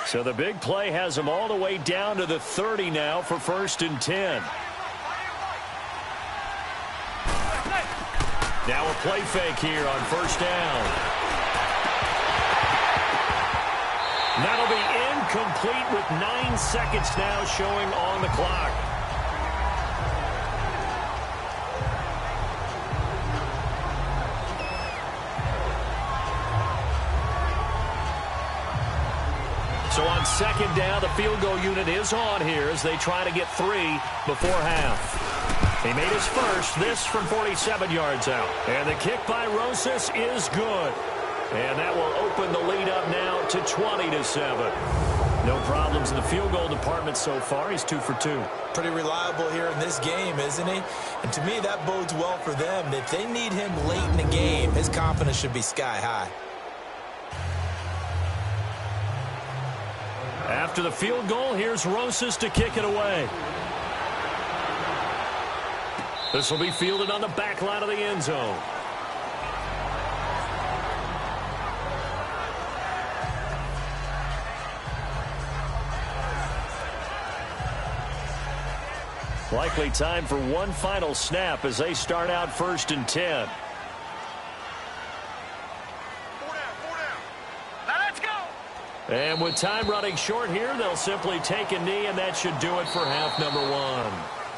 So the big play has them all the way down to the 30 now for 1st and 10. Now a play fake here on 1st down. That'll be incomplete with 9 seconds now showing on the clock. So on 2nd down, the field goal unit is on here as they try to get 3 before half. He made his first, this from 47 yards out. And the kick by Rosas is good. And that will open the lead up now to 20-7. No problems in the field goal department so far. He's 2 for 2. Pretty reliable here in this game, isn't he? And to me, that bodes well for them. If they need him late in the game, his confidence should be sky high. After the field goal, here's Rosas to kick it away. This will be fielded on the back line of the end zone. Likely time for one final snap as they start out 1st and 10. And with time running short here, they'll simply take a knee, and that should do it for half number 1.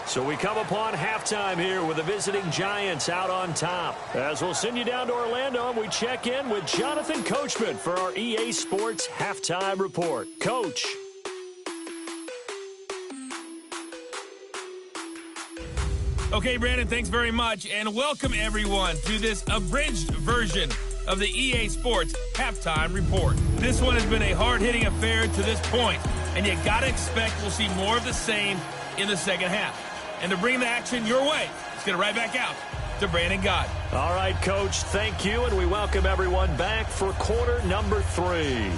So we come upon halftime here with the visiting Giants out on top. As we'll send you down to Orlando, and we check in with Jonathan Coachman for our EA Sports Halftime Report. Coach. Okay, Brandon, thanks very much, and welcome everyone to this abridged version of the EA Sports Halftime Report. This one has been a hard-hitting affair to this point, and you got to expect we'll see more of the same in the second half. And to bring the action your way, let's get it right back out to Brandon Gott. All right, Coach, thank you, and we welcome everyone back for quarter number 3.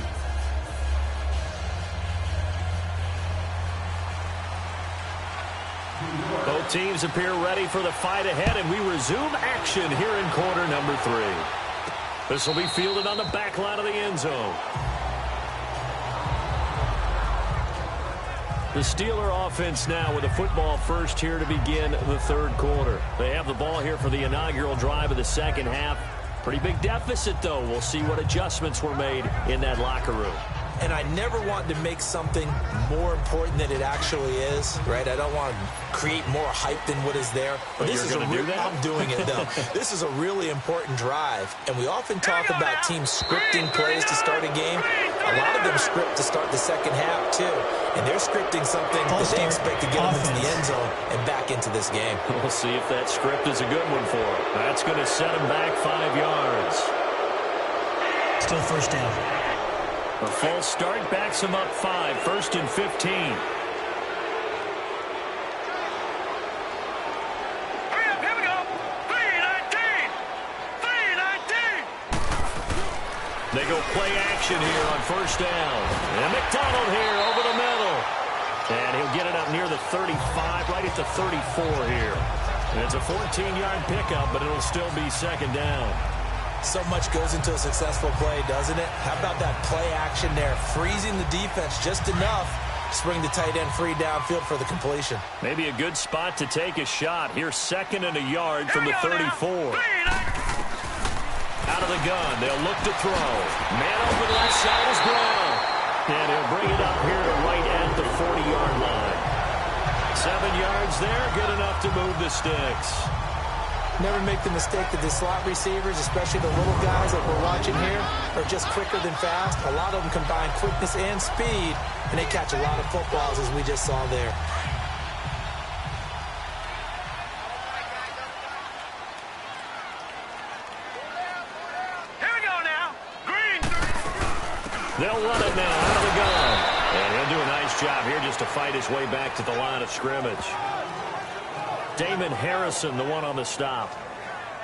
Both teams appear ready for the fight ahead, and we resume action here in quarter number 3. This will be fielded on the back line of the end zone. The Steeler offense now with a football first here to begin the third quarter. They have the ball here for the inaugural drive of the second half. Pretty big deficit, though. We'll see what adjustments were made in that locker room. And I never want to make something more important than it actually is, right? I don't want to create more hype than what is there. But this is do that? I'm doing it, though. This is a really important drive. And we often talk about teams scripting plays to start a game. A lot of them script to start the second half, too. And they're scripting something that they expect to get them into the end zone and back into this game. We'll see if that script is a good one for them. That's going to set them back 5 yards. Still first down. A false start backs him up 5, 1st and 15. Hurry up, here we go. 3-19. 3-19. They go play action here on first down. And McDonald here over the middle. And he'll get it up near the 35, right at the 34 here. And it's a 14-yard pickup, but it'll still be second down. So much goes into a successful play, doesn't it? How about that play action there? Freezing the defense just enough to bring the tight end free downfield for the completion. Maybe a good spot to take a shot. Here's 2nd and a yard from the 34. Out of the gun, they'll look to throw. Man open left side is Brown. And he'll bring it up here to right at the 40-yard line. 7 yards there, good enough to move the sticks. Never make the mistake that the slot receivers, especially the little guys that we're watching here, are just quicker than fast. A lot of them combine quickness and speed, and they catch a lot of footballs, as we just saw there. Here we go now. Green. They'll run it now out of the gun. And he'll do a nice job here just to fight his way back to the line of scrimmage. Damon Harrison, the one on the stop.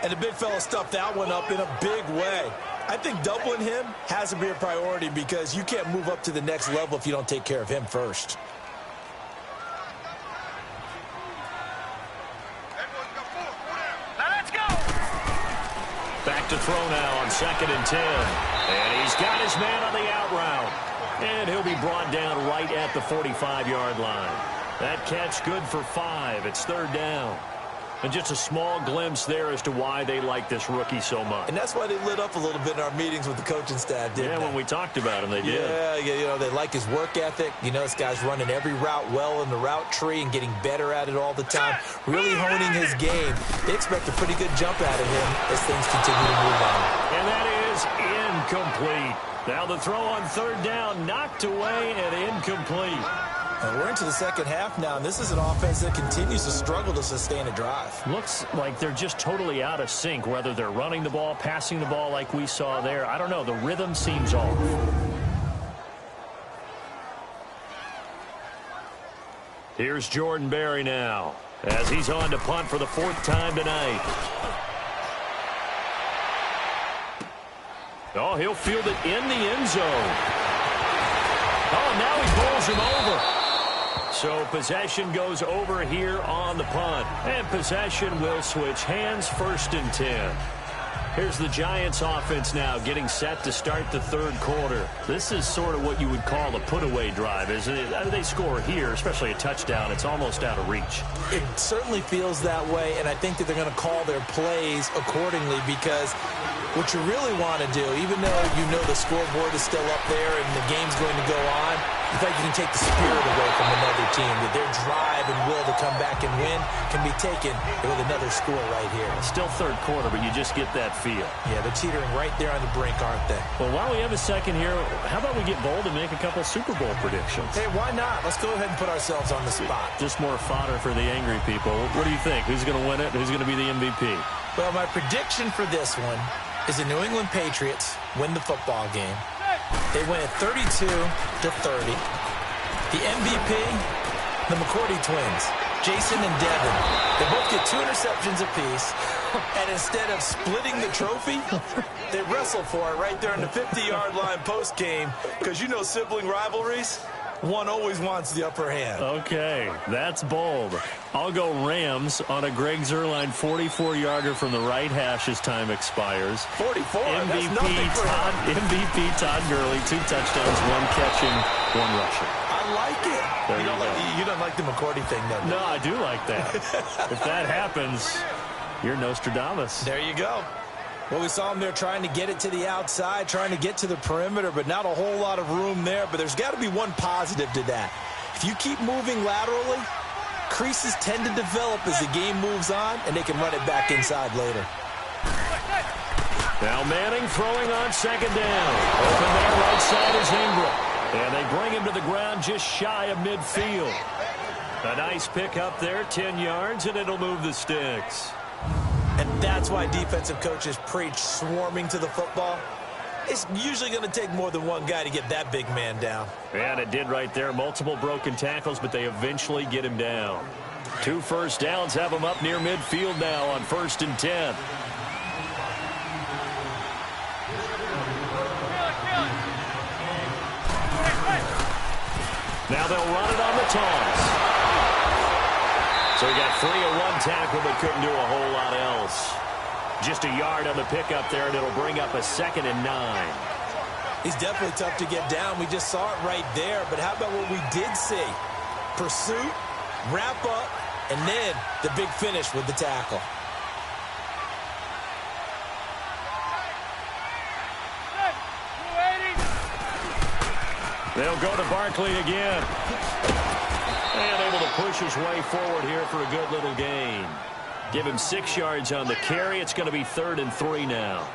And the big fella stuffed that one up in a big way. I think doubling him has to be a priority because you can't move up to the next level if you don't take care of him first. Now let's go. Back to throw now on 2nd and 10. And he's got his man on the out route. And he'll be brought down right at the 45-yard line. That catch good for 5. It's 3rd down. And just a small glimpse there as to why they like this rookie so much. And that's why they lit up a little bit in our meetings with the coaching staff, didn't they? When we talked about him, they did. Yeah, they like his work ethic. You know, this guy's running every route well in the route tree and getting better at it all the time, really honing his game. They expect a pretty good jump out of him as things continue to move on. And that is incomplete. Now the throw on 3rd down, knocked away and incomplete. And we're into the second half now, and this is an offense that continues to struggle to sustain a drive. Looks like they're just totally out of sync, whether they're running the ball, passing the ball like we saw there. I don't know. The rhythm seems off. Here's Jordan Berry now, as he's on to punt for the 4th time tonight. Oh, he'll field it in the end zone. Oh, now he bowls him over. So possession goes over here on the punt. And possession will switch hands, 1st and 10. Here's the Giants offense now getting set to start the 3rd quarter. This is sort of what you would call a put-away drive, isn't it? They score here, especially a touchdown. It's almost out of reach. It certainly feels that way, and I think that they're going to call their plays accordingly, because what you really want to do, even though you know the scoreboard is still up there and the game's going to go on, in fact, you can take the spirit away from another team, that their drive and will to come back and win can be taken with another score right here. Still 3rd quarter, but you just get that feel. Yeah, they're teetering right there on the brink, aren't they? Well, while we have a second here, how about we get bold and make a couple Super Bowl predictions? Hey, why not? Let's go ahead and put ourselves on the spot. Just more fodder for the angry people. What do you think? Who's going to win it? Who's going to be the MVP? Well, my prediction for this one is the New England Patriots win the football game. They win it 32-30. The MVP, the McCourty twins, Jason and Devin. They both get 2 interceptions apiece. And instead of splitting the trophy, they wrestle for it right there on the 50-yard line post-game. Because you know sibling rivalries, one always wants the upper hand. Okay, that's bold. I'll go Rams on a Greg Zuerlein 44-yarder from the right hash as time expires. 44? That's nothing for him. MVP Todd Gurley, 2 touchdowns, 1 catching, 1 rushing. I like it. You don't like the McCourty thing, though? No, I do like that. If that happens, you're Nostradamus. There you go. Well, we saw him there trying to get it to the outside, trying to get to the perimeter, but not a whole lot of room there. But there's got to be one positive to that. If you keep moving laterally, creases tend to develop as the game moves on, and they can run it back inside later. Now Manning throwing on 2nd down. Open there, right side is Ingram. And they bring him to the ground just shy of midfield. A nice pick up there, 10 yards, and it'll move the sticks. And that's why defensive coaches preach swarming to the football. It's usually going to take more than one guy to get that big man down. And it did right there. Multiple broken tackles, but they eventually get him down. 2 first downs have him up near midfield now on 1st and 10. Now they'll run it on the toss. So he got free of 1 tackle, but couldn't do a whole lot else. Just a yard on the pickup there, and it'll bring up a 2nd and 9. He's definitely tough to get down. We just saw it right there. But how about what we did see? Pursuit, wrap up, and then the big finish with the tackle. They'll go to Barkley again. And able to push his way forward here for a good little gain. Give him 6 yards on the carry. It's going to be 3rd and 3 now.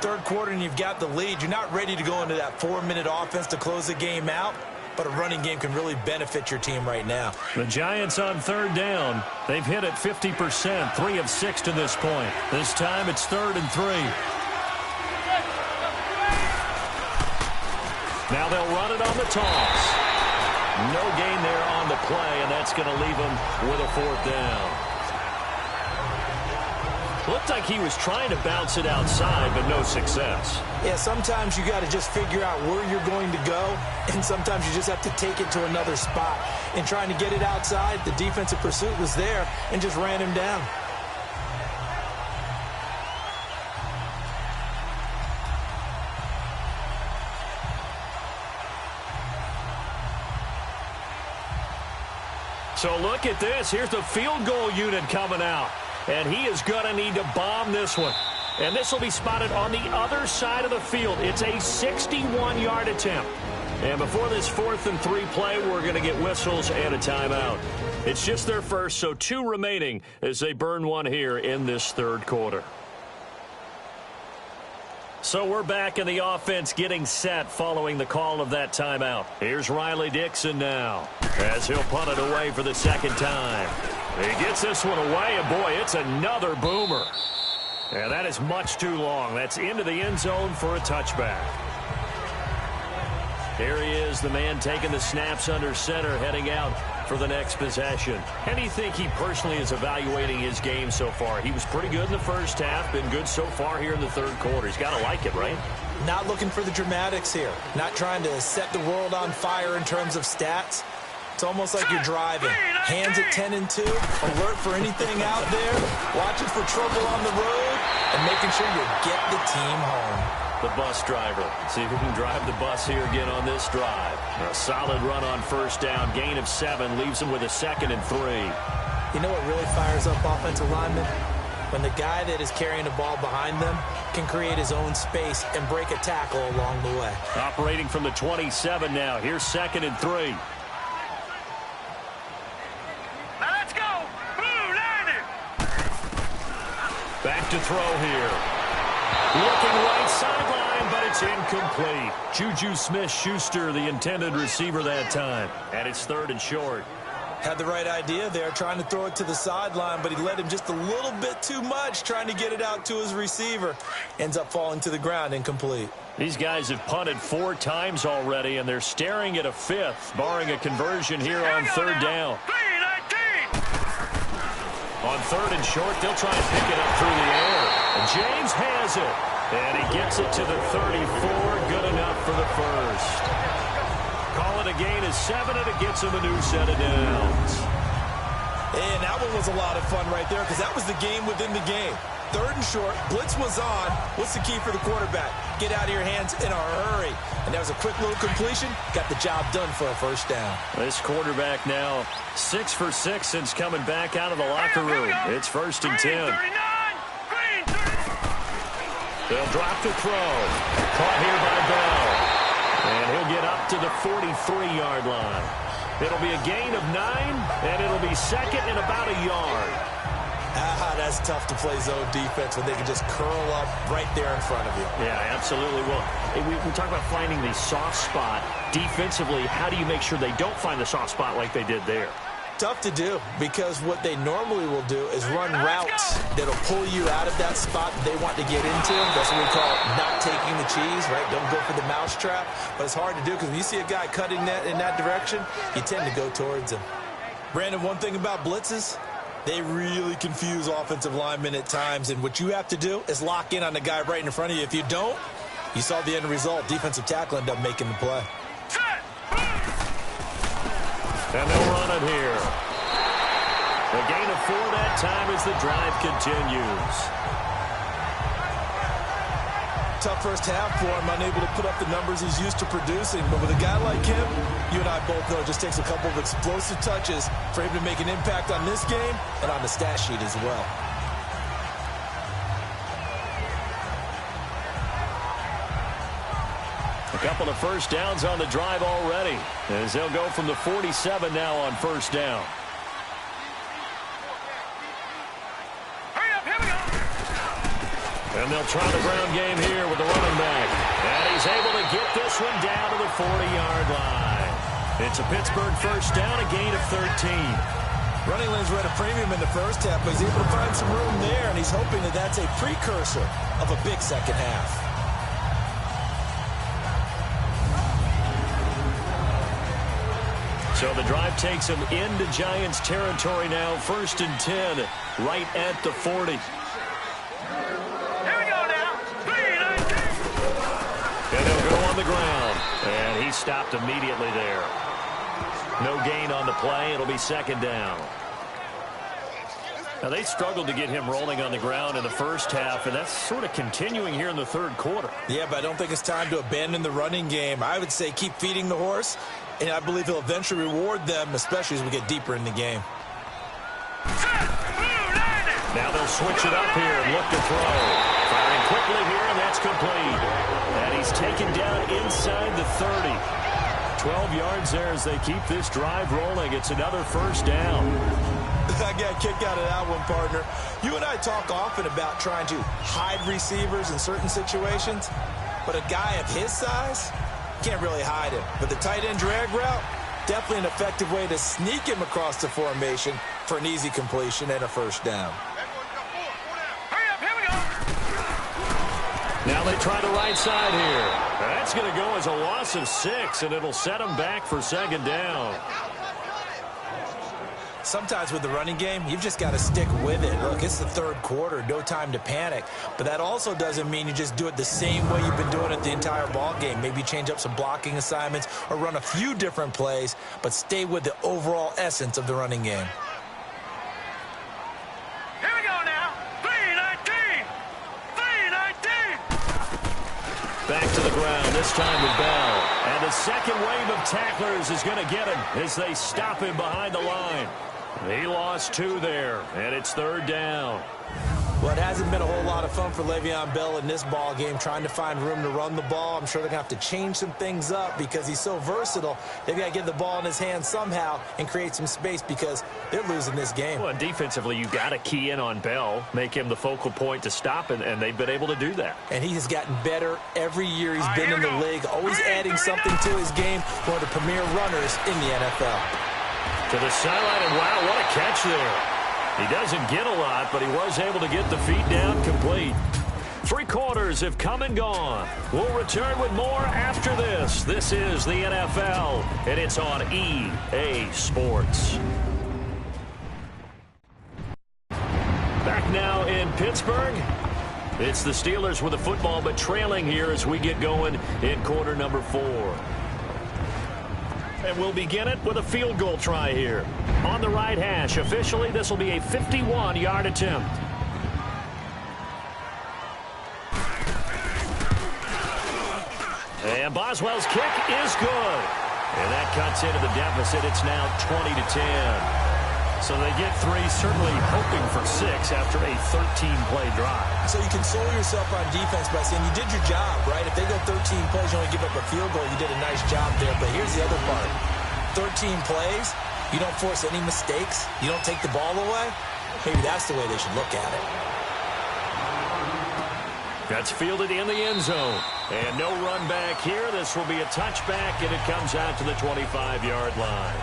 3rd quarter and you've got the lead. You're not ready to go into that 4-minute offense to close the game out, but a running game can really benefit your team right now. The Giants on 3rd down. They've hit it 50%, 3 of 6 to this point. This time it's 3rd and 3. Now they'll run it on the toss. No gain there on the play, and that's going to leave them with a 4th down. Looked like he was trying to bounce it outside, but no success. Yeah, sometimes you got to just figure out where you're going to go, and sometimes you just have to take it to another spot. In trying to get it outside, the defensive pursuit was there and just ran him down. So look at this. Here's the field goal unit coming out. And he is going to need to bomb this one. And this will be spotted on the other side of the field. It's a 61-yard attempt. And before this 4th and 3 play, we're going to get whistles and a timeout. It's just their first, so 2 remaining as they burn one here in this 3rd quarter. So we're back in the offense getting set following the call of that timeout. Here's Riley Dixon now as he'll punt it away for the second time. He gets this one away, and boy, it's another boomer. And that is much too long. That's into the end zone for a touchback. Here he is, the man taking the snaps under center, heading out for the next possession. How do you think he personally is evaluating his game so far? He was pretty good in the first half, been good so far here in the third quarter. He's got to like it, right? Not looking for the dramatics here. Not trying to set the world on fire in terms of stats. It's almost like you're driving. Hands at 10 and 2, alert for anything out there, watching for trouble on the road, and making sure you get the team home. The bus driver. See if he can drive the bus here again on this drive. A solid run on first down. Gain of 7 leaves him with a 2nd and 3. You know what really fires up offensive linemen? When the guy that is carrying the ball behind them can create his own space and break a tackle along the way. Operating from the 27 now. Here's 2nd and 3. Now let's go. Blue, landing. Back to throw here. Looking right sideline, but it's incomplete. Juju Smith-Schuster, the intended receiver that time. And it's 3rd and short. Had the right idea there, trying to throw it to the sideline, but he led him just a little bit too much, trying to get it out to his receiver. Ends up falling to the ground, incomplete. These guys have punted 4 times already, and they're staring at a 5th, barring a conversion here on 3rd down. On 3rd and short, they'll try and pick it up through the air. And James has it. And he gets it to the 34. Good enough for the first. Call it a gain of 7, and it gets him a new set of downs. And that one was a lot of fun right there because that was the game within the game. 3rd and short, blitz was on. What's the key for the quarterback? Get out of your hands in a hurry. And that was a quick little completion. Got the job done for a first down. This quarterback now 6 for 6 since coming back out of the locker room. It's 1st and 10. They'll drop the throw. Caught here by Bell. And he'll get up to the 43-yard line. It'll be a gain of 9, and it'll be 2nd and about a yard. That's tough to play zone defense when they can just curl up right there in front of you. Yeah, absolutely. Well, we talk about finding the soft spot. Defensively, how do you make sure they don't find the soft spot like they did there? Tough to do because what they normally will do is run routes that'll pull you out of that spot that they want to get into. That's what we call not taking the cheese, right? Don't go for the mousetrap. But it's hard to do because when you see a guy cutting that in that direction, you tend to go towards him. Brandon, one thing about blitzes, they really confuse offensive linemen at times, and what you have to do is lock in on the guy right in front of you. If you don't, you saw the end result. Defensive tackle ended up making the play. And they'll run it here. A gain of 4 that time as the drive continues. Tough first half for him, unable to put up the numbers he's used to producing. But with a guy like him, you and I both know it just takes a couple of explosive touches for him to make an impact on this game and on the stat sheet as well. A couple of first downs on the drive already, as they'll go from the 47 now on first down. And they'll try the ground game here with the running back. And he's able to get this one down to the 40-yard line. It's a Pittsburgh first down, a gain of 13. Running lanes were at a premium in the first half, but he's able to find some room there, and he's hoping that that's a precursor of a big second half. So the drive takes him into Giants territory now. 1st and 10, right at the 40. And he'll go on the ground. And he stopped immediately there. No gain on the play. It'll be 2nd down. Now, they struggled to get him rolling on the ground in the first half, and that's sort of continuing here in the third quarter. Yeah, but I don't think it's time to abandon the running game. I would say keep feeding the horse, and I believe he'll eventually reward them, especially as we get deeper in the game. Now they'll switch it up here and look to throw. Firing quickly here, and that's complete. And he's taken down inside the 30. 12 yards there as they keep this drive rolling. It's another first down. I got a kick out of that one, partner. You and I talk often about trying to hide receivers in certain situations, but a guy of his size can't really hide him. But the tight end drag route, definitely an effective way to sneak him across the formation for an easy completion and a first down. Now they try the right side here. That's going to go as a loss of 6, and it'll set them back for second down. Sometimes with the running game, you've just got to stick with it. Look, it's the third quarter, no time to panic. But that also doesn't mean you just do it the same way you've been doing it the entire ball game. Maybe change up some blocking assignments or run a few different plays, but stay with the overall essence of the running game. Here we go now. 3-19. 3-19. Back to the ground, this time with Bell. And the second wave of tacklers is going to get him as they stop him behind the line. He lost 2 there, and it's third down. Well, it hasn't been a whole lot of fun for Le'Veon Bell in this ball game, trying to find room to run the ball. I'm sure they're going to have to change some things up because he's so versatile. They've got to get the ball in his hands somehow and create some space because they're losing this game. Well, and defensively, you've got to key in on Bell, make him the focal point to stop, and they've been able to do that. And he has gotten better every year he's been in the league, always adding something to his game. One of the premier runners in the NFL. To the sideline, and wow, what a catch there. He doesn't get a lot, but he was able to get the feet down complete. 3 quarters have come and gone. We'll return with more after this. This is the NFL, and it's on EA Sports. Back now in Pittsburgh. It's the Steelers with the football, but trailing here as we get going in quarter number 4. And we'll begin it with a field goal try here. On the right hash, officially, this will be a 51-yard attempt. And Boswell's kick is good. And that cuts into the deficit. It's now 20-10. So they get 3, certainly hoping for 6 after a 13-play drive. So you console yourself on defense by saying you did your job, right? If they go 13 plays, you only give up a field goal, you did a nice job there. But here's the other part. 13 plays, you don't force any mistakes, you don't take the ball away. Maybe that's the way they should look at it. That's fielded in the end zone. And no run back here. This will be a touchback, and it comes out to the 25-yard line.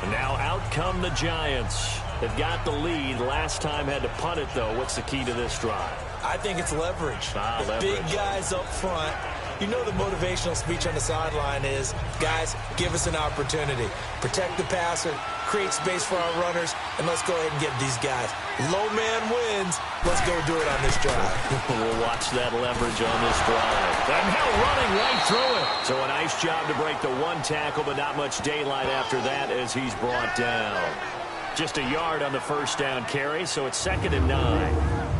And now out come the Giants. They've got the lead. Last time had to punt it, though. What's the key to this drive? I think it's leverage. The big guys up front. You know the motivational speech on the sideline is, guys, give us an opportunity. Protect the passer, create space for our runners, and let's go ahead and get these guys. Low man wins. Let's go do it on this drive. We'll watch that leverage on this drive. And now running right through it. So a nice job to break the 1 tackle, but not much daylight after that as he's brought down. Just a yard on the first down carry, so it's 2nd and 9.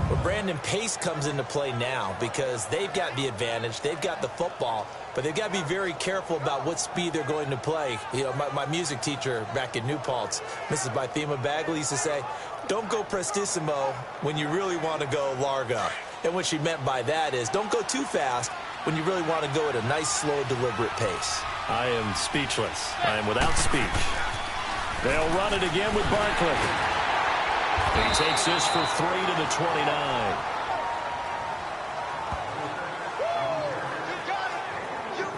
Well, Brandon, pace comes into play now because they've got the advantage. They've got the football, but they've got to be very careful about what speed they're going to play. You know, my music teacher back in New Paltz, Mrs. Bythema Bagley, used to say, don't go prestissimo when you really want to go largo. And what she meant by that is don't go too fast when you really want to go at a nice, slow, deliberate pace. I am speechless. I am without speech. They'll run it again with Barkley. He takes this for 3 to the 29.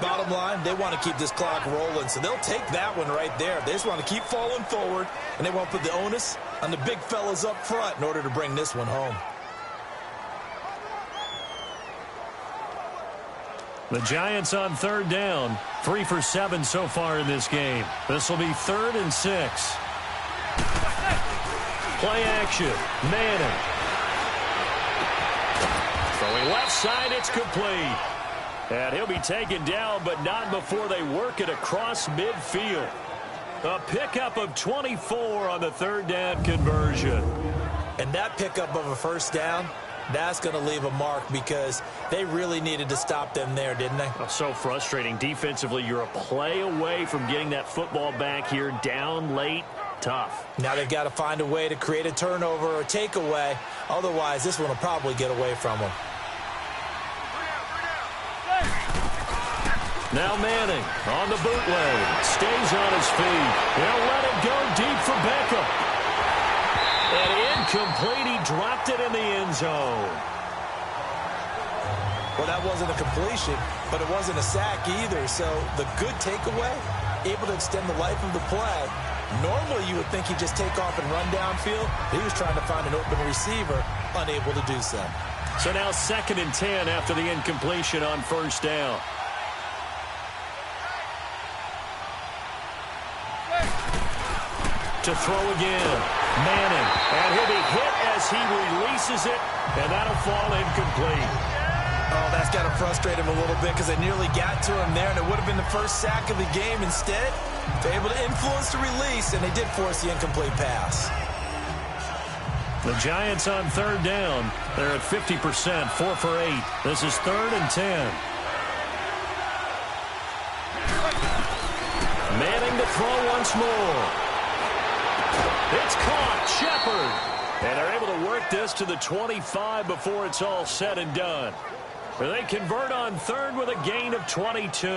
Bottom line, they want to keep this clock rolling, so they'll take that one right there. They just want to keep falling forward, and they want to put the onus on the big fellas up front in order to bring this one home. The Giants on 3rd down. 3 for 7 so far in this game. This will be 3rd and 6. Play action. Manning. Throwing left side, it's complete. And he'll be taken down, but not before they work it across midfield. A pickup of 24 on the 3rd down conversion. And that pickup of a first down, that's going to leave a mark because they really needed to stop them there, didn't they? Oh, so frustrating. Defensively, you're a play away from getting that football back here down late. Tough. Now they've got to find a way to create a turnover or takeaway. Otherwise, this one will probably get away from them. Now Manning on the bootleg. Stays on his feet. They'll let it go deep for Beckham. Incomplete. He dropped it in the end zone. Well, that wasn't a completion, but it wasn't a sack either. So the good takeaway, able to extend the life of the play. Normally, you would think he'd just take off and run downfield. He was trying to find an open receiver, unable to do so. So now 2nd and 10 after the incompletion on 1st down. To throw again, Manning, and he'll be hit as he releases it, and that'll fall incomplete. Oh, that's got to frustrate him a little bit because they nearly got to him there, and it would have been the first sack of the game. Instead, they're able to influence the release, and they did force the incomplete pass. The Giants on 3rd down. They're at 50%, 4 for 8. This is 3rd and 10. Manning to throw once more. It's caught. Shepard. And they're able to work this to the 25 before it's all said and done. They convert on 3rd with a gain of 22.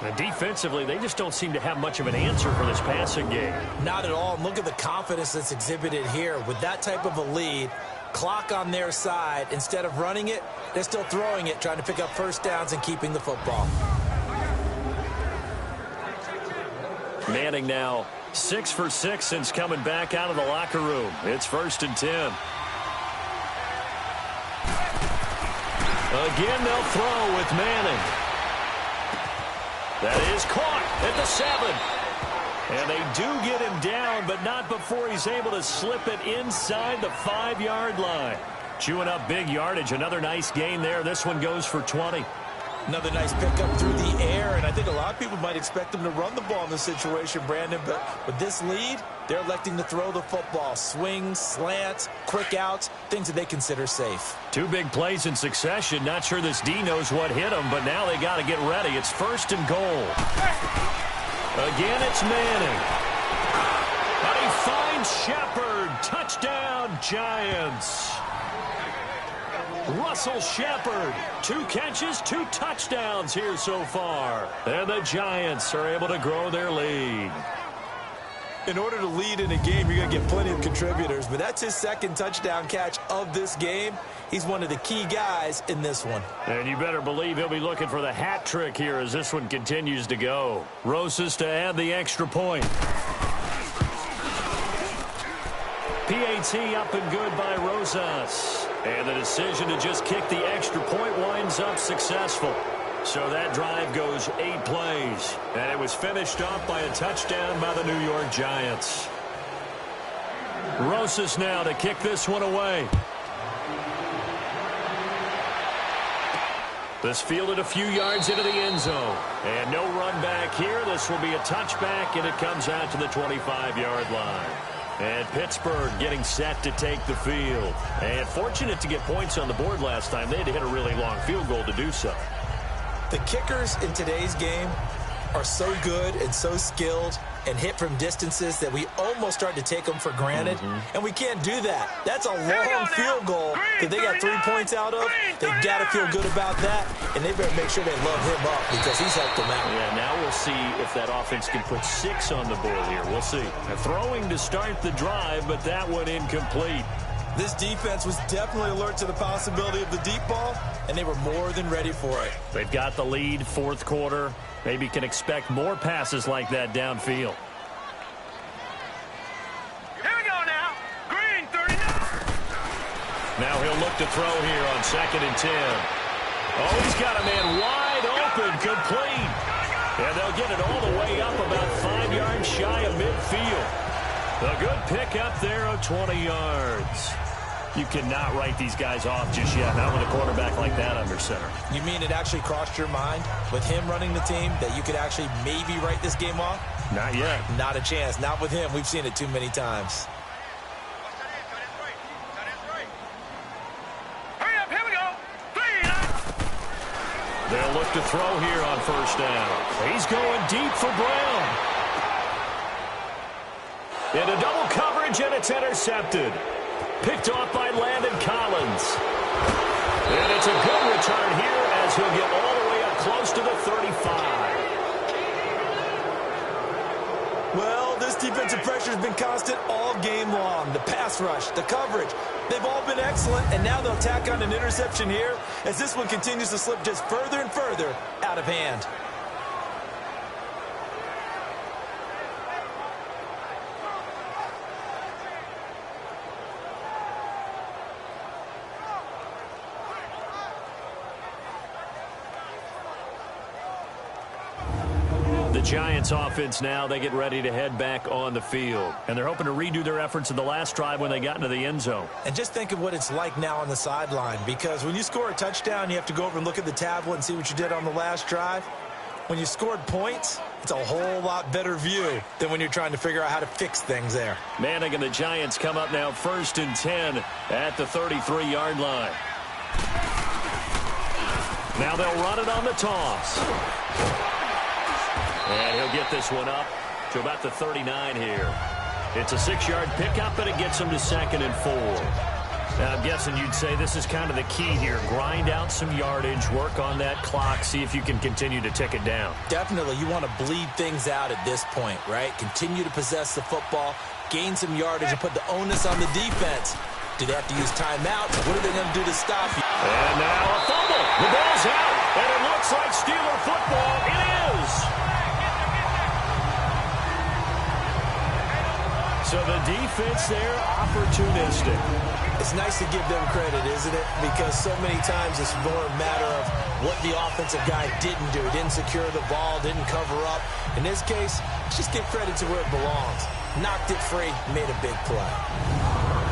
And defensively, they just don't seem to have much of an answer for this passing game. Not at all. And look at the confidence that's exhibited here. With that type of a lead, clock on their side, instead of running it, they're still throwing it, trying to pick up first downs and keeping the football. Manning now 6 for 6 since coming back out of the locker room. It's 1st and 10. Again, they'll throw with Manning. That is caught at the 7. And they do get him down, but not before he's able to slip it inside the 5-yard line. Chewing up big yardage. Another nice gain there. This one goes for 20. Another nice pickup through the air, and I think a lot of people might expect them to run the ball in this situation, Brandon, but with this lead, they're electing to throw the football. Swings, slants, quick outs, things that they consider safe. 2 big plays in succession. Not sure this D knows what hit them, but now they got to get ready. It's 1st and goal. Again, it's Manning. And he finds Shepard. Touchdown, Giants. Russell Shepard, 2 catches, 2 touchdowns here so far. And the Giants are able to grow their lead. In order to lead in a game, you're going to get plenty of contributors, but that's his 2nd touchdown catch of this game. He's one of the key guys in this one. And you better believe he'll be looking for the hat trick here as this one continues to go. Rosas to add the extra point. PAT up and good by Rosas. And the decision to just kick the extra point winds up successful. So that drive goes 8 plays. And it was finished off by a touchdown by the New York Giants. Rosas now to kick this one away. This fielded a few yards into the end zone. And no run back here. This will be a touchback, and it comes out to the 25-yard line. And Pittsburgh getting set to take the field. And fortunate to get points on the board last time. They had to hit a really long field goal to do so. The kickers in today's game are so good and so skilled and hit from distances that we almost start to take them for granted. And we can't do that. That's a long field goal that they got 3 points out of. They got to feel good about that, and they better make sure they love him up because he's helped them out. Yeah, now we'll see if that offense can put 6 on the board here. We'll see. Throwing to start the drive, but that one incomplete. This defense was definitely alert to the possibility of the deep ball, and they were more than ready for it. They've got the lead, 4th quarter. Maybe can expect more passes like that downfield. Here we go now. Green, 39. Now he'll look to throw here on 2nd and 10. Oh, he's got a man wide open, complete. And they'll get it all the way up about 5 yards shy of midfield. A good pickup there of 20 yards. You cannot write these guys off just yet, not with a quarterback like that under center. You mean it actually crossed your mind with him running the team that you could actually maybe write this game off? Not yet. Not a chance. Not with him. We've seen it too many times. Hurry up, here we go. 3. They'll look to throw here on 1st down. He's going deep for Brown. Into double coverage, and it's intercepted. Picked off by Landon Collins. And it's a good return here as he'll get all the way up close to the 35. Well, this This defensive pressure has been constant all game long. The pass rush, the coverage, they've all been excellent, and now they'll tack on an interception here as this one continues to slip just further and further out of hand. Giants offense now, they get ready to head back on the field. And they're hoping to redo their efforts in the last drive when they got into the end zone. And just think of what it's like now on the sideline, because when you score a touchdown, you have to go over and look at the tablet and see what you did on the last drive. When you scored points, it's a whole lot better view than when you're trying to figure out how to fix things there. Manning and the Giants come up now 1st and 10 at the 33-yard line. Now they'll run it on the toss. And he'll get this one up to about the 39 here. It's a 6-yard pickup, and it gets him to 2nd and 4. Now, I'm guessing you'd say this is kind of the key here. Grind out some yardage, work on that clock, see if you can continue to tick it down. Definitely. You want to bleed things out at this point, right? Continue to possess the football, gain some yardage, and put the onus on the defense. Do they have to use timeouts? What are they going to do to stop you? And now a fumble. The ball's out, and it looks like Steeler football. It is. So the defense there, opportunistic. It's nice to give them credit, isn't it? Because so many times it's more a matter of what the offensive guy didn't do. Didn't secure the ball, didn't cover up. In this case, let's just give credit to where it belongs. Knocked it free, made a big play.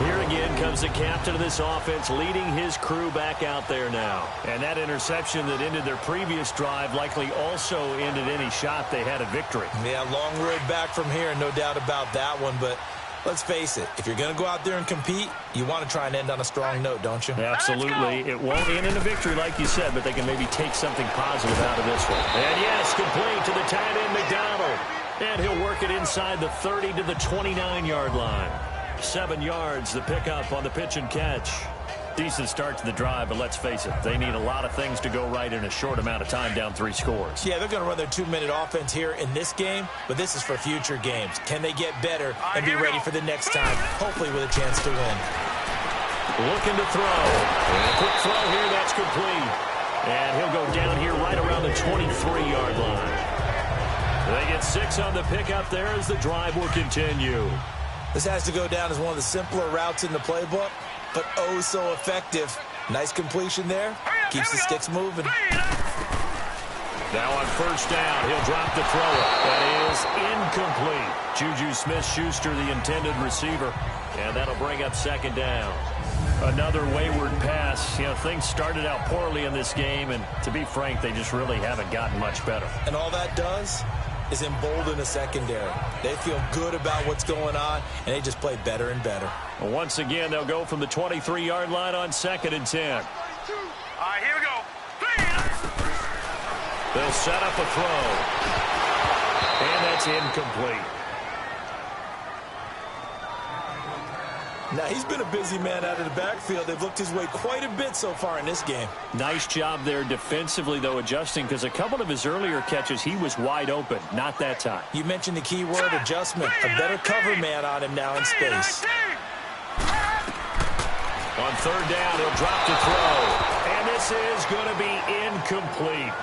Here again comes the captain of this offense, leading his crew back out there now. And that interception that ended their previous drive likely also ended any shot they had at victory. Yeah, long road back from here, no doubt about that one. But let's face it, if you're going to go out there and compete, you want to try and end on a strong note, don't you? Absolutely. It won't end in a victory like you said, but they can maybe take something positive out of this one. And yes, complete to the tight end, McDonald. And he'll work it inside the 30 to the 29-yard line. 7 yards, the pickup on the pitch and catch. Decent start to the drive, but let's face it, they need a lot of things to go right in a short amount of time, down 3 scores. Yeah, they're going to run their 2-minute offense here in this game, but this is for future games. Can they get better and be ready for the next time, hopefully with a chance to win? Looking to throw. And a quick throw here, that's complete. And he'll go down here right around the 23-yard line. They get 6 on the pickup there as the drive will continue. This has to go down as one of the simpler routes in the playbook, but oh so effective. Nice completion there. Keeps the sticks moving. Now on 1st down, he'll drop the throw. That is incomplete. Juju Smith-Schuster, the intended receiver. And that'll bring up 2nd down. Another wayward pass. You know, things started out poorly in this game, and to be frank, they just really haven't gotten much better. And all that does is embolden the secondary. They feel good about what's going on, and they just play better and better. Well, once again, they'll go from the 23-yard line on 2nd and 10. All right, here we go. 3. They'll set up a throw. And that's incomplete. Now, he's been a busy man out of the backfield. They've looked his way quite a bit so far in this game. Nice job there defensively, though, adjusting, because a couple of his earlier catches, he was wide open. Not that time. You mentioned the key word, adjustment. A better cover man on him now in space. On 3rd down, he'll drop the throw. And this is going to be incomplete.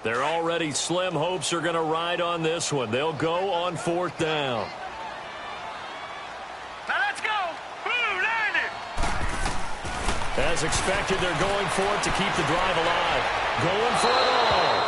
Their already slim hopes are going to ride on this one. They'll go on 4th down. Now let's go. Blue, landed. As expected, they're going for it to keep the drive alive. Going for it all.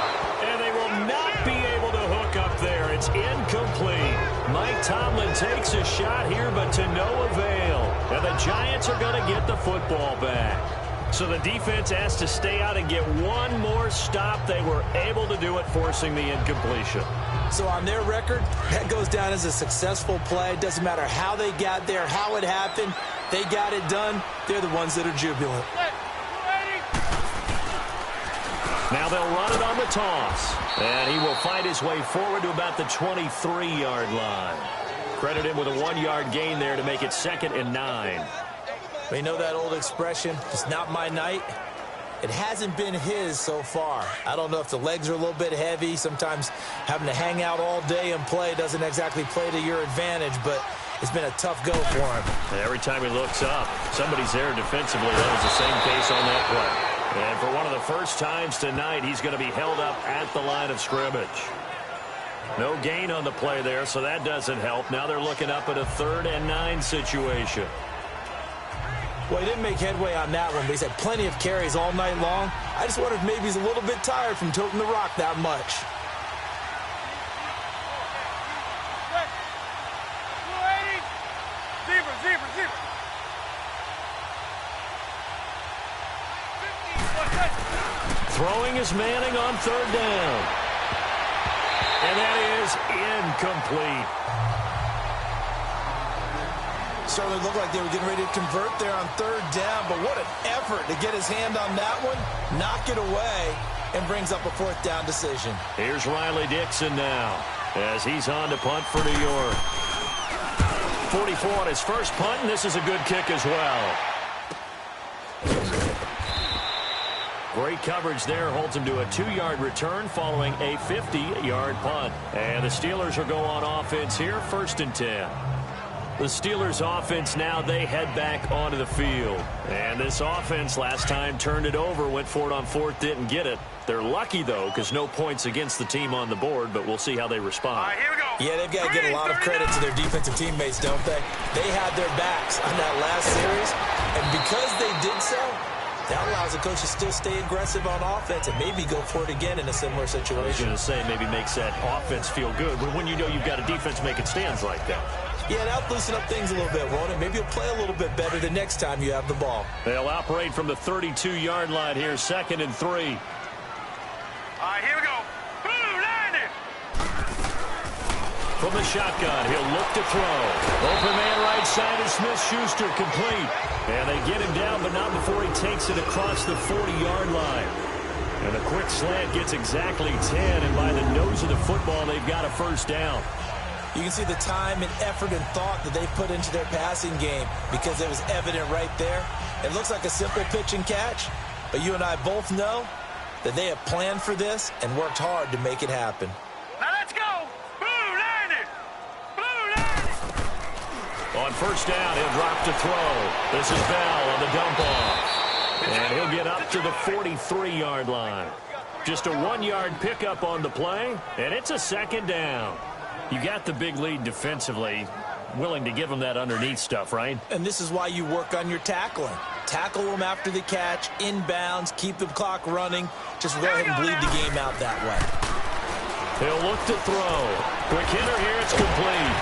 And they will not be able to hook up there. It's incomplete. Mike Tomlin takes a shot here, but to no avail. And the Giants are going to get the football back. So the defense has to stay out and get one more stop. They were able to do it, forcing the incompletion. So on their record, that goes down as a successful play. It doesn't matter how they got there, how it happened. They got it done. They're the ones that are jubilant. Now they'll run it on the toss. And he will fight his way forward to about the 23-yard line. Credit him with a 1-yard gain there to make it 2nd and 9. You know that old expression, it's not my night? It hasn't been his so far. I don't know if the legs are a little bit heavy. Sometimes having to hang out all day and play doesn't exactly play to your advantage, but it's been a tough go for him. Every time he looks up, somebody's there defensively. That was the same case on that play. And for one of the first times tonight, he's going to be held up at the line of scrimmage. No gain on the play there, so that doesn't help. Now they're looking up at a 3rd and 9 situation. Well, he didn't make headway on that one, but he's had plenty of carries all night long. I just wonder if maybe he's a little bit tired from toting the rock that much. Throwing is Manning on 3rd down. And that is incomplete. Certainly looked like they were getting ready to convert there on 3rd down, but what an effort to get his hand on that one, knock it away, and brings up a 4th down decision. Here's Riley Dixon now as he's on to punt for New York. 44 on his first punt, and this is a good kick as well. Great coverage there, holds him to a 2-yard return following a 50-yard punt. And the Steelers will go on offense here, 1st and 10. The Steelers offense now, they head back onto the field. And this offense last time turned it over, went for it on 4th, didn't get it. They're lucky, though, because no points against the team on the board, but we'll see how they respond. All right, here we go. Yeah, they've got to get a lot of credit to their defensive teammates, don't they? They had their backs on that last series, and because they did so, that allows the coach to still stay aggressive on offense and maybe go for it again in a similar situation. I was going to say, maybe makes that offense feel good, but when you know you've got a defense making stands like that. Yeah, that'll loosen up things a little bit, won't it? Maybe you'll play a little bit better the next time you have the ball. They'll operate from the 32-yard line here, 2nd and 3. All right, here we go. Blue, landing. From the shotgun, he'll look to throw. Open man right side is Smith-Schuster, complete. And they get him down, but not before he takes it across the 40-yard line. And a quick slant gets exactly 10, and by the nose of the football, they've got a 1st down. You can see the time and effort and thought that they put into their passing game because it was evident right there. It looks like a simple pitch and catch, but you and I both know that they have planned for this and worked hard to make it happen. Now let's go. Blue, landing. Blue, landing. On 1st down, he'll drop to throw. This is Bell on the dump off. And he'll get up to the 43-yard line. Just a 1-yard pickup on the play, and it's a 2nd down. You got the big lead defensively, willing to give them that underneath stuff, right? And this is why you work on your tackling. Tackle them after the catch, inbounds, keep the clock running. Just go ahead and bleed the game out that way. He'll look to throw. Quick hitter here, it's complete.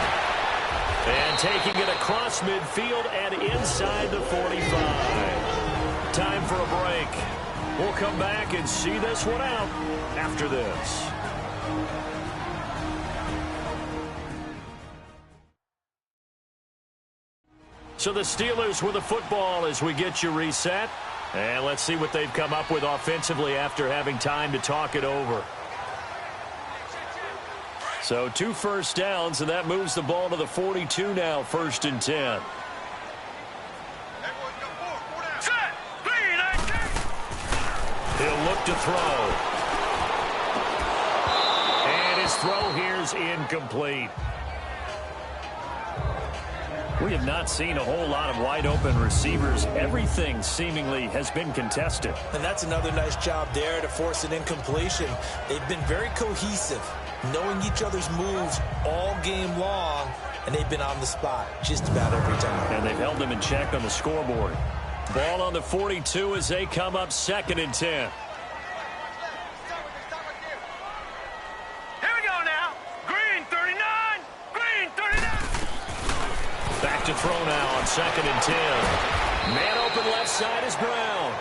And taking it across midfield and inside the 45. Time for a break. We'll come back and see this one out after this. So the Steelers with the football as we get you reset. And let's see what they've come up with offensively after having time to talk it over. So 2 1st downs, and that moves the ball to the 42 now, 1st and 10. Set. 3, 19. He'll look to throw. And his throw here's incomplete. We have not seen a whole lot of wide-open receivers. Everything seemingly has been contested. And that's another nice job there to force an incompletion. They've been very cohesive, knowing each other's moves all game long, and they've been on the spot just about every time. And they've held them in check on the scoreboard. Ball on the 42 as they come up 2nd and 10. Back to throw now on 2nd and 10. Man open left side is Brown.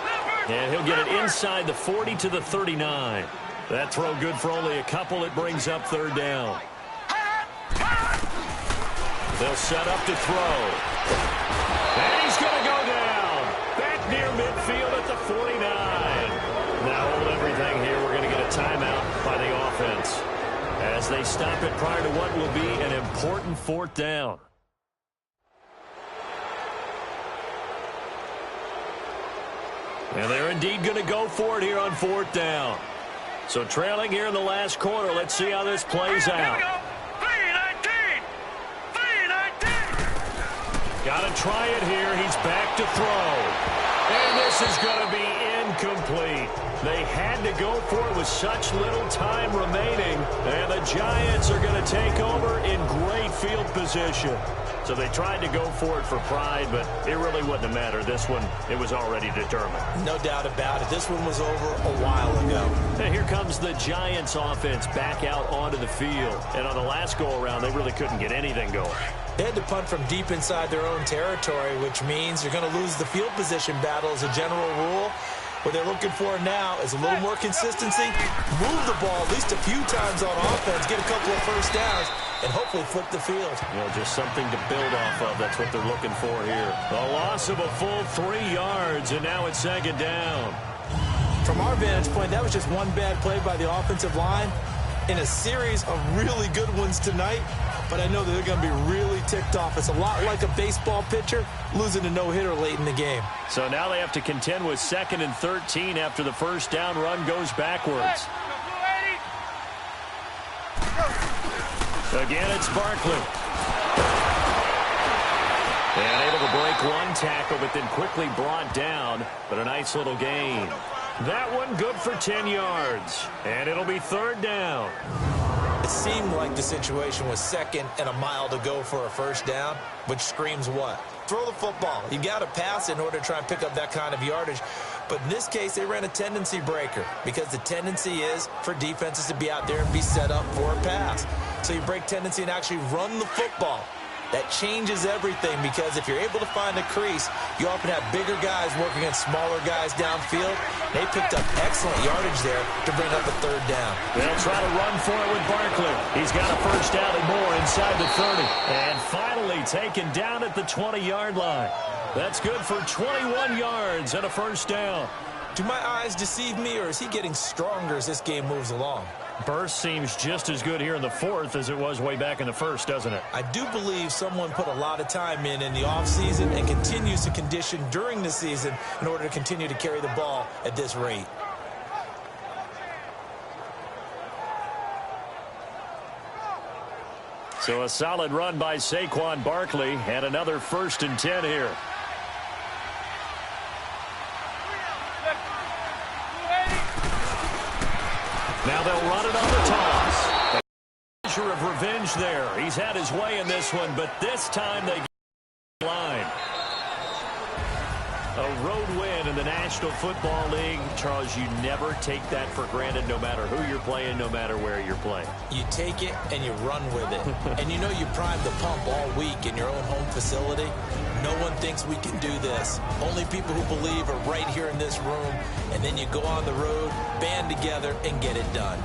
And he'll get it inside the 40 to the 39. That throw good for only a couple. It brings up 3rd down. They'll set up to throw. And he's going to go down. Back near midfield at the 49. Now hold everything here. We're going to get a timeout by the offense as they stop it prior to what will be an important 4th down. And they're indeed going to go for it here on 4th down. So trailing here in the last quarter. Let's see how this plays out. Here we go. 3-19. Got to try it here. He's back to throw. And this is going to be incomplete. They had to go for it with such little time remaining. And the Giants are going to take over in great field position. So they tried to go for it for pride, but it really wouldn't have mattered. This one, it was already determined. No doubt about it. This one was over a while ago. And here comes the Giants offense back out onto the field. And on the last go-around, they really couldn't get anything going. They had to punt from deep inside their own territory, which means you're going to lose the field position battle as a general rule. What they're looking for now is a little more consistency, move the ball at least a few times on offense, get a couple of first downs, and hopefully flip the field. Well, just something to build off of. That's what they're looking for here. A loss of a full 3 yards, and now it's 2nd down. From our vantage point, that was just one bad play by the offensive line in a series of really good ones tonight, but I know that they're going to be really ticked off. It's a lot like a baseball pitcher losing a no-hitter late in the game. So now they have to contend with 2nd and 13 after the first down run goes backwards. Again, it's Barkley. And able to break one tackle, but then quickly brought down, but a nice little gain. That one good for 10 yards, and it'll be 3rd down. It seemed like the situation was 2nd and a mile to go for a first down, which screams what? Throw the football. You got to pass in order to try and pick up that kind of yardage. But in this case, they ran a tendency breaker because the tendency is for defenses to be out there and be set up for a pass. So you break tendency and actually run the football. That changes everything because if you're able to find a crease, you often have bigger guys working against smaller guys downfield. They picked up excellent yardage there to bring up a 3rd down. They'll try to run for it with Barkley. He's got a first down and more inside the 30. And finally taken down at the 20-yard line. That's good for 21 yards and a first down. Do my eyes deceive me, or is he getting stronger as this game moves along? Burst seems just as good here in the 4th as it was way back in the 1st, doesn't it? I do believe someone put a lot of time in the offseason and continues to condition during the season in order to continue to carry the ball at this rate. So a solid run by Saquon Barkley and another 1st and 10 here. Now they'll run it on the toss. A measure of revenge there. He's had his way in this one, but this time they get the line. A road win in the National Football League. Charles, you never take that for granted no matter who you're playing, no matter where you're playing. You take it and you run with it. And you know you primed the pump all week in your own home facility. No one thinks we can do this. Only people who believe are right here in this room. And then you go on the road, band together, and get it done.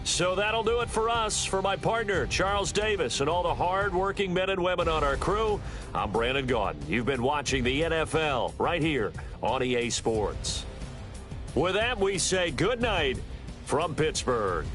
So that'll do it for us. For my partner, Charles Davis, and all the hard-working men and women on our crew, I'm Brandon Gaudin. You've been watching the NFL right here on EA Sports. With that, we say good night from Pittsburgh.